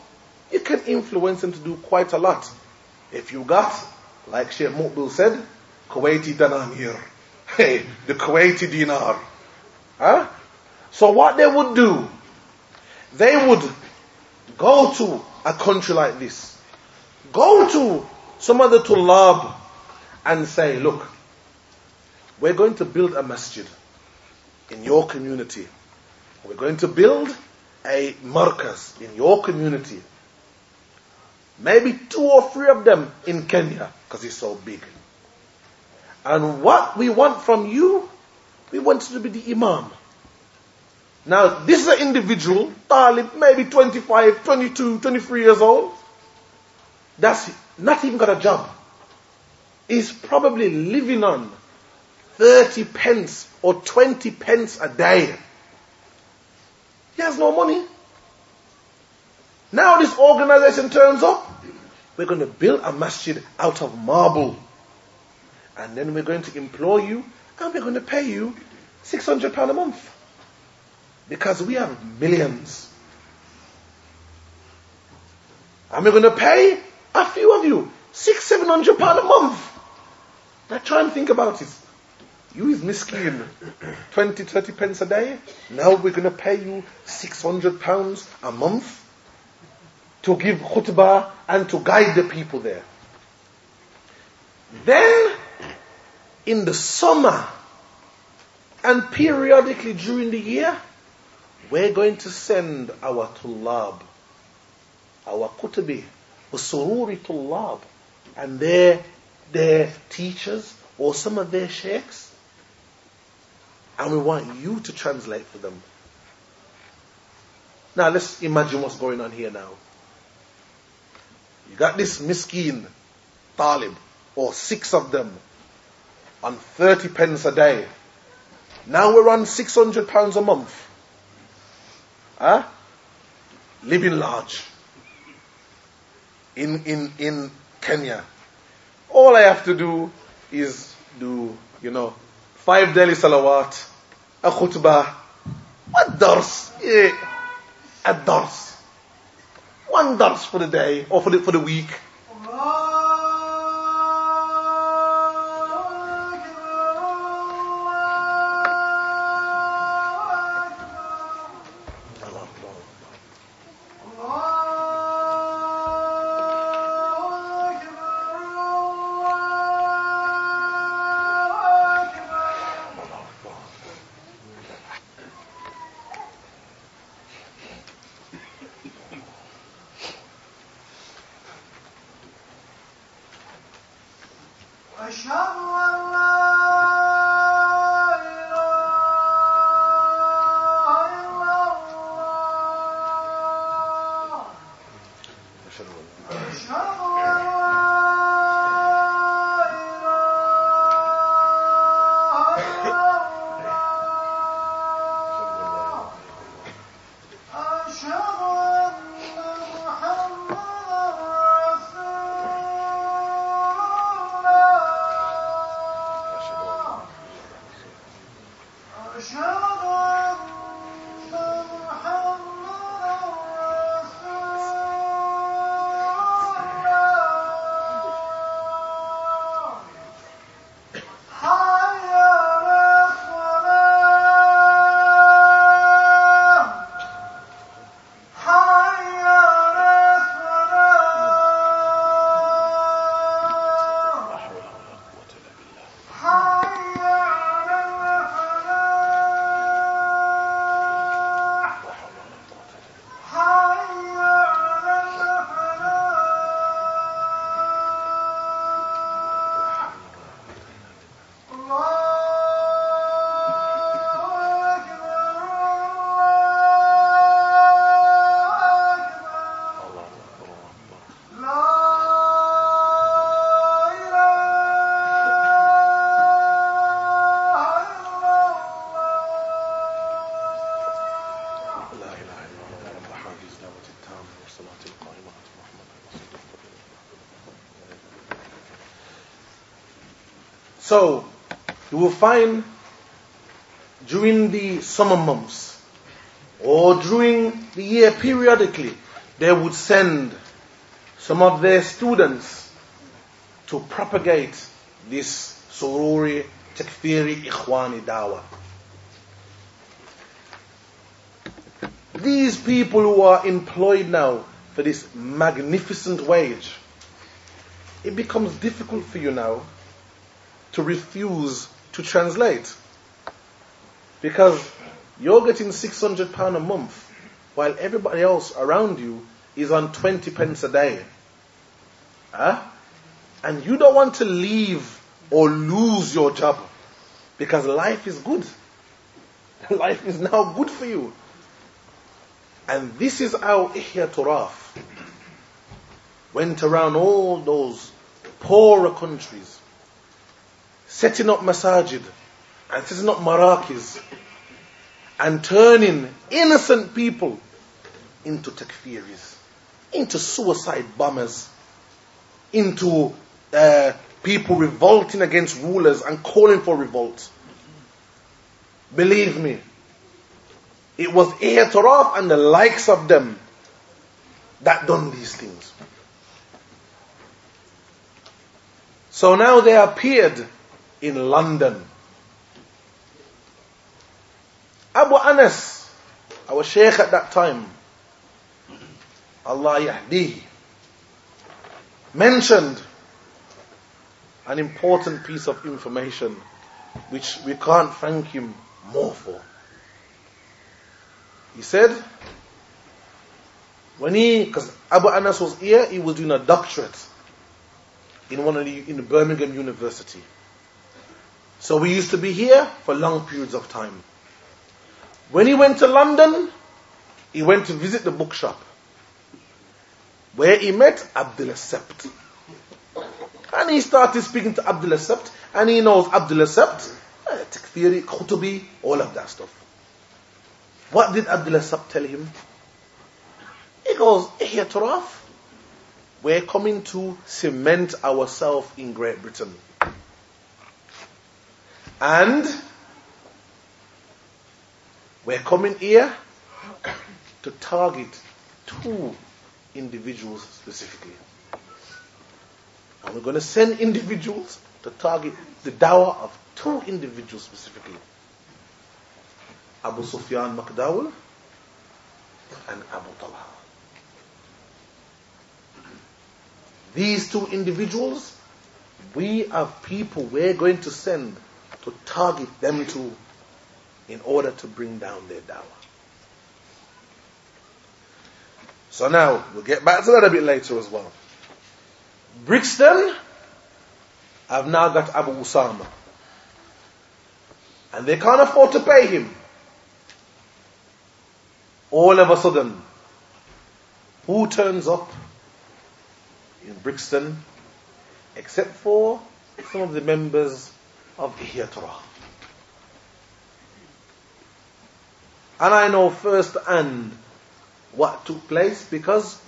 you can influence them to do quite a lot. If you got, like Sheikh McDowell said, Kuwaiti dananir, hey, the Kuwaiti dinar. Huh? So what they would do, they would go to a country like this, go to some of the Tullab and say, look, we're going to build a masjid in your community. We're going to build a markaz in your community. Maybe 2 or 3 of them in Kenya, because it's so big. And what we want from you, we want you to be the imam. Now, this is an individual, Talib, maybe 25, 22, 23 years old. That's not even got a job. He's probably living on 30 pence or 20 pence a day. He has no money. Now this organization turns up. We're going to build a masjid out of marble. And then we're going to employ you, and we're going to pay you £600 a month. Because we have millions. And we're going to pay a few of you £600-700 a month. Now try and think about it. You is miskin, 20-30 pence a day. Now we're going to pay you £600 a month to give khutbah and to guide the people there. Then, in the summer and periodically during the year, we're going to send our tullab, our kutubi, the Suroori tullab, and their teachers or some of their sheikhs. And we want you to translate for them. Now let's imagine what's going on here now. You got this miskin talib, or 6 of them, on 30 pence a day. Now we're on £600 a month. Huh? Living large. In Kenya. All I have to do is do, 5 daily salawat, a khutbah, a dars, yeah, a dars. One dars for the day or for the week. So, you will find during the summer months or during the year periodically, they would send some of their students to propagate this Surooris, Takfiri, Ikhwani Dawah. These people who are employed now for this magnificent wage, it becomes difficult for you now to refuse to translate. Because you're getting £600 a month while everybody else around you is on 20 pence a day. And you don't want to leave or lose your job because life is good. Life is now good for you. And this is how Ihya Turaf went around all those poorer countries, setting up masajid and setting up marakis and turning innocent people into takfiris, into suicide bombers, into people revolting against rulers and calling for revolt. Believe me, it was I'tiraf and the likes of them that done these things. So now they appeared in London. Abu Anas, our sheikh at that time, Allah Yahdihi, mentioned an important piece of information which we can't thank him more for. He said, because Abu Anas was here, he was doing a doctorate in Birmingham University. So we used to be here for long periods of time. When he went to London, he went to visit the bookshop, where he met Abdullah Sept. And he started speaking to Abdullah Sept, and he knows Abdullah Sept, Takfiri, Qutubi, all of that stuff. What did Abdullah Sept tell him? He goes, Ihya Turaf, we're coming to cement ourselves in Great Britain. And We're coming here to target 2 individuals specifically. And we're going to send individuals to target the dawah of 2 individuals specifically. Abu Sufyan McDowell and Abu Talhah. These 2 individuals, we have people we're going to send to target them 2 in order to bring down their dawah. So now, we'll get back to that a bit later as well. Brixton have now got Abu Usama. And they can't afford to pay him. All of a sudden, who turns up in Brixton except for some of the members of Ihya. And I know firsthand what took place because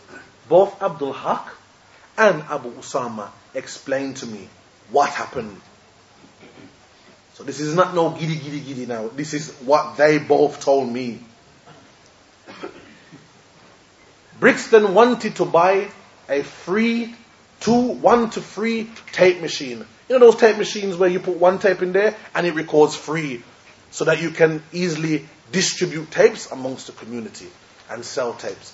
both Abdul Haqq and Abu Usama explained to me what happened. So this is not no giddy now. This is what they both told me. Brixton wanted to buy a free 1 to 3 tape machine. You know those tape machines where you put 1 tape in there and it records free so that you can easily distribute tapes amongst the community and sell tapes.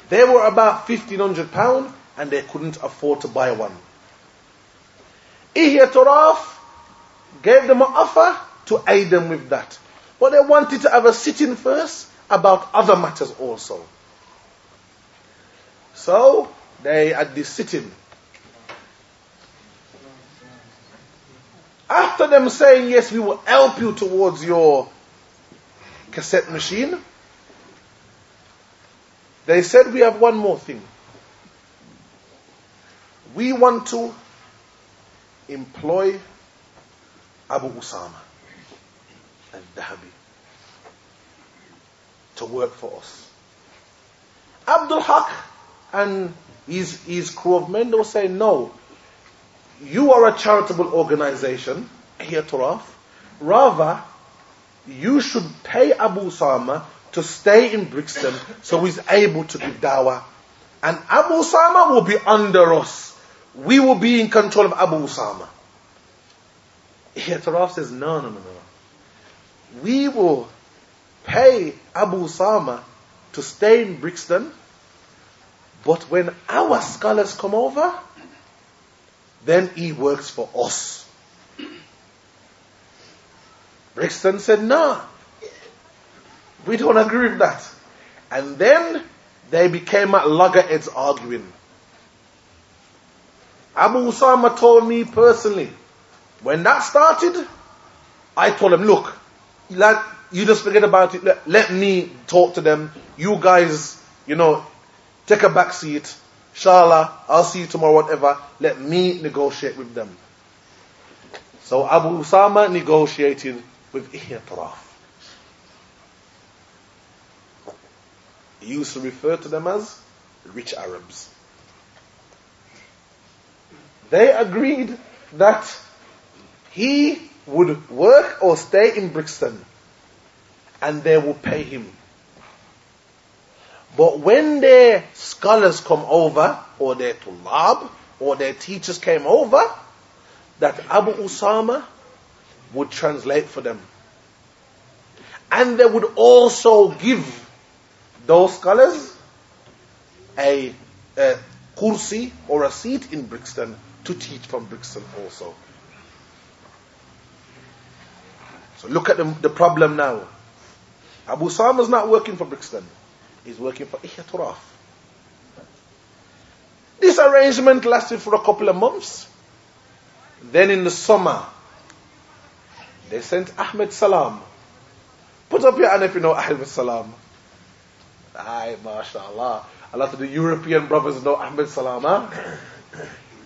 They were about £1,500 and they couldn't afford to buy one. Ihya gave them an offer to aid them with that. But they wanted to have a sit-in first about other matters also. So, they had this sit-in. After them saying, yes, we will help you towards your cassette machine, they said, we have one more thing. We want to employ Abu Usama al-Dahabi to work for us. Abdul Haqq and his crew of men, they'll say, no, you are a charitable organization, here Turaf. Rather, you should pay Abu Usama to stay in Brixton so he's able to give dawah. And Abu Usama will be under us. We will be in control of Abu Usama. Here Turaf says, no. We will pay Abu Usama to stay in Brixton, but when our scholars come over, then he works for us. Brixton said, no, we don't agree with that. And then they became at loggerheads arguing. Abu Usama told me personally, when that started, I told him, look, you just forget about it. Let me talk to them. You guys, take a back seat. Inshallah, I'll see you tomorrow, whatever. Let me negotiate with them. So Abu Usama negotiated with Ihya. He used to refer to them as rich Arabs. They agreed that he would work or stay in Brixton and they will pay him. But when their scholars come over, or their tulab, or their teachers came over, that Abu Usama would translate for them. And they would also give those scholars a kursi or a seat in Brixton to teach from Brixton also. So look at the problem now. Abu Usama is not working for Brixton. He's working for Ihya. This arrangement lasted for a couple of months. Then in the summer, they sent Ahmed Salam. Put up your hand if you know Ahmed Salam. Aye, mashallah. A lot of the European brothers know Ahmed Salam. Huh?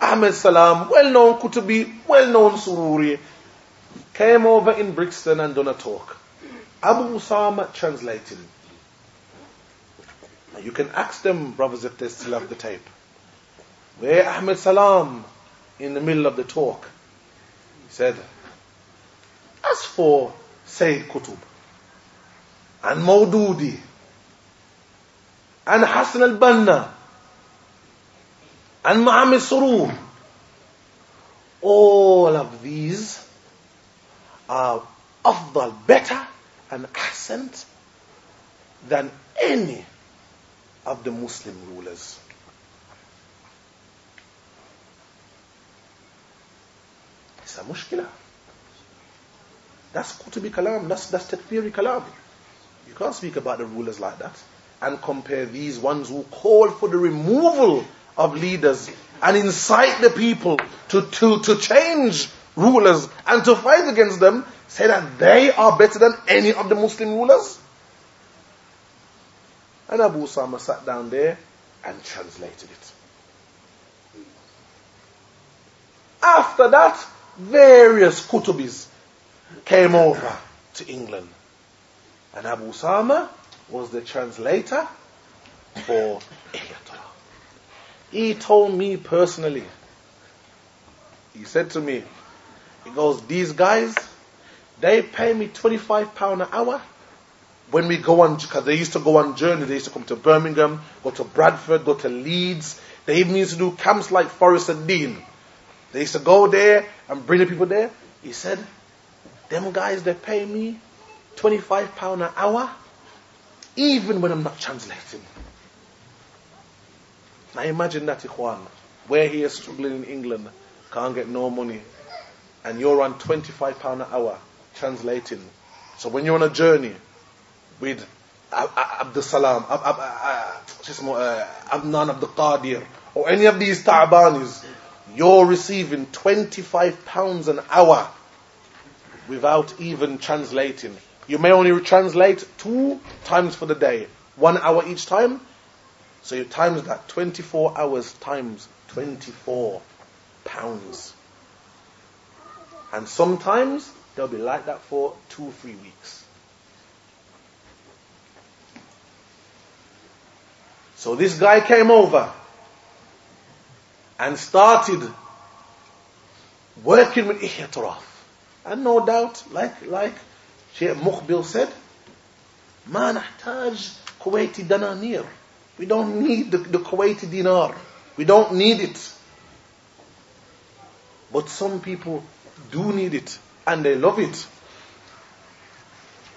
Ahmed Salam, well-known Qutubi, well-known Surooris, came over in Brixton and done a talk. Abu Usama translated. Now you can ask them, brothers, if they still have the tape. Where Ahmed Salam, in the middle of the talk, said, as for Sayyid Qutb, and Maududi and Hasan al-Banna and Muhammad Suroor, all of these are afdal, better and ahsant than any of the Muslim rulers. It's a mushkila. That's Qutubi kalam, that's Takfiri kalam. You can't speak about the rulers like that and compare these ones who call for the removal of leaders and incite the people to change rulers and to fight against them, say that they are better than any of the Muslim rulers. And Abu Usama sat down there and translated it. After that, various Qutubis came over to England. And Abu Usama was the translator for Ihyatullah. He told me personally, he said to me, he goes, these guys, they pay me £25 an hour when we go on, because they used to go on journeys. They used to come to Birmingham, go to Bradford, go to Leeds. They even used to do camps like Forest and Dean. They used to go there and bring the people there. He said, them guys, they pay me £25 an hour, even when I'm not translating. Now imagine that, Ikhwan. We're here struggling in England, can't get no money, and you're on £25 an hour translating. So when you're on a journey with Abdul Salam, Adnan Abdul Qadir, or any of these Ta'banis, you're receiving £25 an hour without even translating. You may only translate 2 times for the day, 1 hour each time. So you times that, 24 hours times £24. And sometimes they'll be like that for 2-3 weeks. So this guy came over and started working with Ihyatullah. And no doubt, like Sheikh Muqbil said, ما نحتاج Kuwaiti dananir. We don't need the Kuwaiti dinar. We don't need it. But some people do need it, and they love it.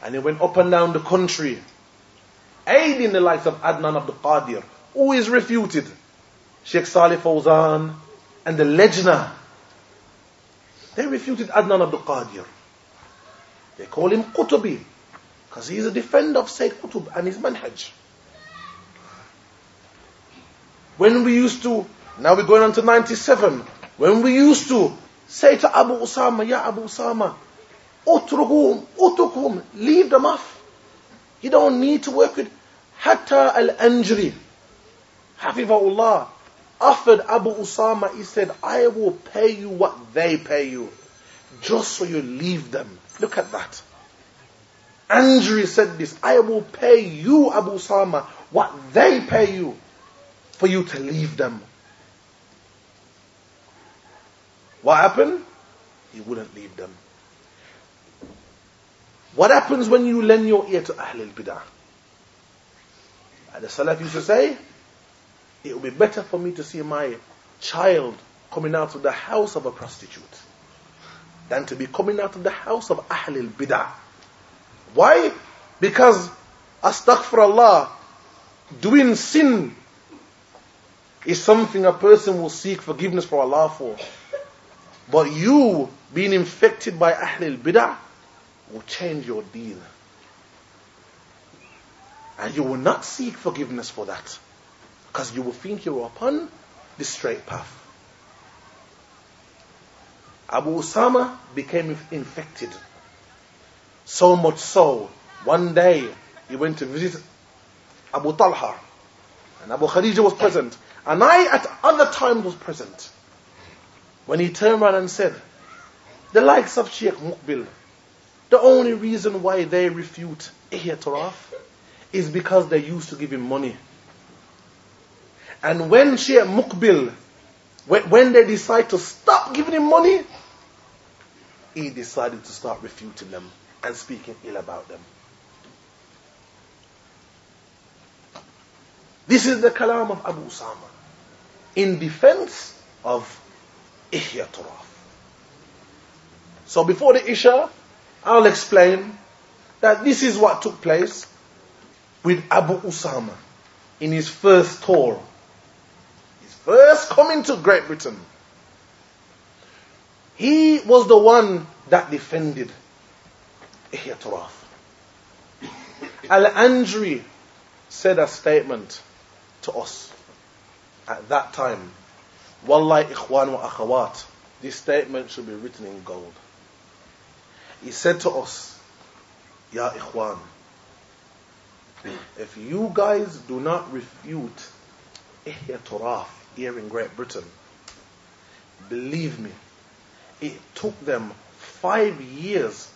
And he went up and down the country, aiding the likes of Adnan Abdul Qadir, who is refuted, Sheikh Salih Fawzan, and the Lejna. They refuted Adnan Abdul Qadir. They call him Qutubi, because he is a defender of Sayyid Qutub and his manhaj. When we used to, now we're going on to 97, when we used to say to Abu Usama, Ya Abu Usama, utrukum, leave them off. You don't need to work with. Hatta al-Anjri, hafidhaullah, offered Abu Usama, he said, I will pay you what they pay you, just so you leave them. Look at that. Anjri said this, I will pay you, Abu Usama, what they pay you, for you to leave them. What happened? He wouldn't leave them. What happens when you lend your ear to Ahlul Bidah? The Salafi used to say, it would be better for me to see my child coming out of the house of a prostitute than to be coming out of the house of Ahlul Bidah. Why? Because, astaghfirullah, doing sin is something a person will seek forgiveness for Allah for. But you being infected by Ahlul Bidah will change your deen. And you will not seek forgiveness for that, because you will think you're upon the straight path. Abu Usama became infected. So much so, one day he went to visit Abu Talha, and Abu Khadija was present, and I at other times was present. When he turned around and said, the likes of Sheikh Muqbil, the only reason why they refute Ihyatullah is because they used to give him money. And when Sheikh Muqbil, when they decide to stop giving him money, he decided to start refuting them and speaking ill about them. This is the kalam of Abu Usama in defense of Ihya Turaf. So before the Isha, I'll explain that this is what took place with Abu Usama in his first tour. His first coming to Great Britain. He was the one that defended Ihya Turaf. Al-Anjri said a statement to us at that time. Wallahi ikhwan wa akhawat. This statement should be written in gold. He said to us, Ya ikhwan, if you guys do not refute Ihya Turaf here in Great Britain, believe me, it took them 5 years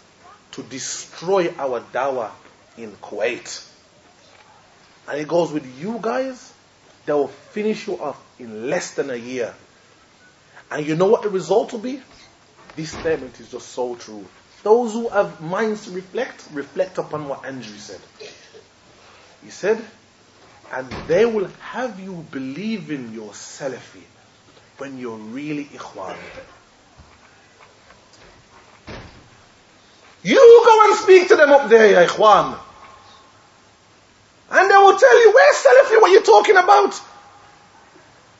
to destroy our dawah in Kuwait. And it goes with you guys, they will finish you off in less than a year. And you know what the result will be? This statement is just so true. Those who have minds to reflect upon what Andrew said. He said, and they will have you believe in your Salafi when you're really ikhwan. You go and speak to them up there, ya ikhwan. And they will tell you, where's Salafi? What are you talking about?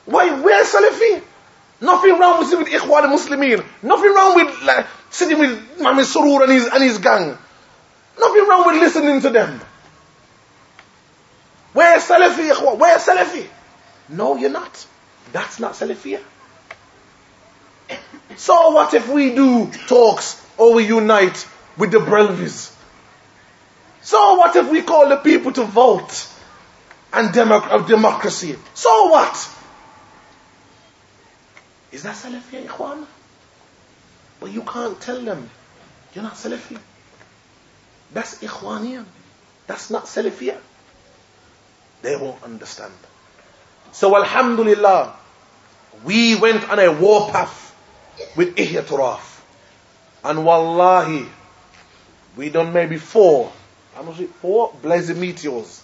Why, where's Salafi? Nothing wrong with Ikhwan al-Muslimin. Nothing wrong with sitting with Imam Suroor and his gang. Nothing wrong with listening to them. Where's Salafi, Ikhwan? Where's Salafi? No, you're not. That's not Salafiyah. So what if we do talks or we unite with the Brelvis? So what if we call the people to vote and democracy? So what? Is that Salafi, Ikhwan? But you can't tell them you're not Salafi. That's Ikhwaniyah. That's not Salafiyah. They won't understand. So alhamdulillah, we went on a warpath with Ihya Turaf. And wallahi, we done maybe 4 blazing meteors.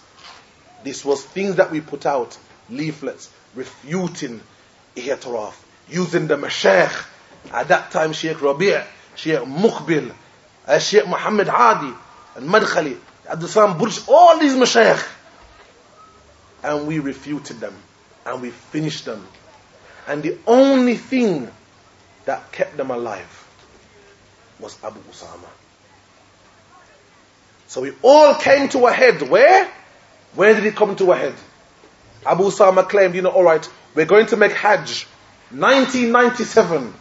This was things that we put out, leaflets, refuting Ihya Turaf. Using the Mashaykh, at that time Sheikh Rabi', Sheikh Muqbil, Sheikh Muhammad Hadi, and Madkhali, Abdul Burj, all these Mashaykh. And we refuted them, and we finished them. And the only thing that kept them alive was Abu Usama. So we all came to a head. Where? Where did it come to a head? Abu Usama claimed, alright, we're going to make Hajj 1997,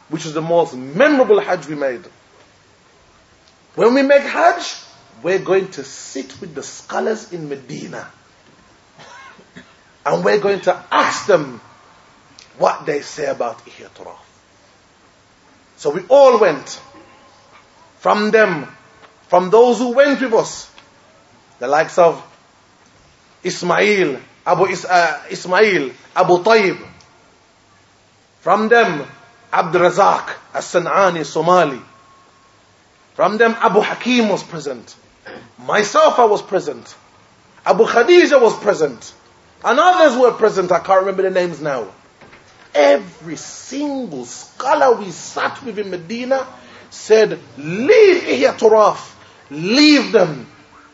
which was the most memorable Hajj we made. When we make Hajj, we're going to sit with the scholars in Medina. And we're going to ask them what they say about Ihya Turaf. So we all went. From them, from those who went with us, the likes of Ismail, Abu Tayyib. From them, Abdul Razak, As-San'ani, Somali. From them, Abu Hakim was present. Myself, I was present. Abu Khadija was present. And others were present. I can't remember the names now. Every single scholar we sat with in Medina said, leave Ihya Turaf. Leave them.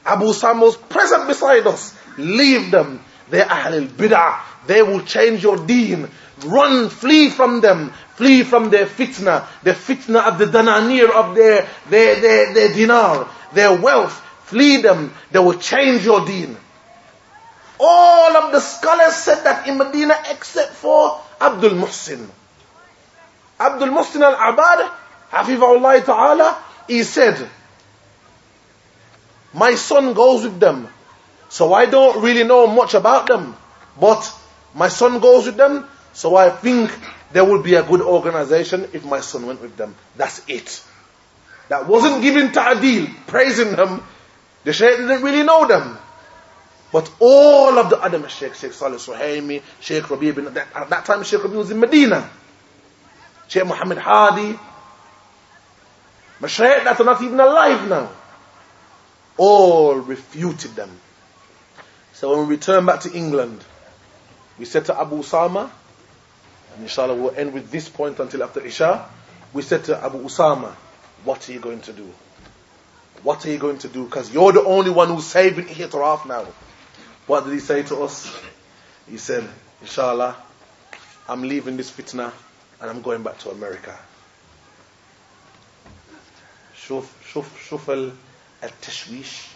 Abu Usama was present beside us. Leave them. They're Ahlul Bid'ah. They will change your deen. Run, flee from them. Flee from their fitna. The fitna of the dananir of their dinar. Their wealth. Flee them. They will change your deen. All of the scholars said that in Medina except for Abdul Muhsin. Abdul Muhsin al-Abad, hafidhaullah ta'ala, he said, my son goes with them. So I don't really know much about them. But my son goes with them, so I think there will be a good organization if my son went with them. That's it. That wasn't giving ta'adil, praising them. The Shaykh didn't really know them. But all of the other Shaykh Salih Suhaimi, Shaykh Rabi' at that time Shaykh Rabi' was in Medina. Shaykh Muhammad Hadi, Mashaykh that are not even alive now, all refuted them. So when we return back to England, we said to Abu Usama, and inshallah we'll end with this point until after Isha, we said to Abu Usama, what are you going to do? What are you going to do? Because you're the only one who's saving Ihtiraf now. What did he say to us? He said, inshallah, I'm leaving this fitna and I'm going back to America. شوف التشويش.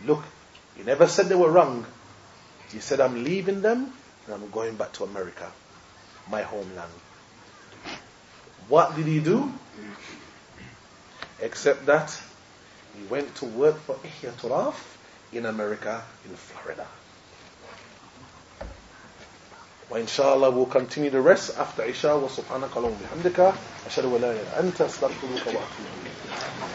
Look, you never said they were wrong. You said I'm leaving them and I'm going back to America, my homeland. What did he do? Except that he went to work for Ihtiraf in America, in Florida. Wa inshallah we'll continue the rest after Isha. Wa subhanaka Allahumma bihamdika ashhadu an la ilaha illa anta astaghfiruka wa atubu ilayk.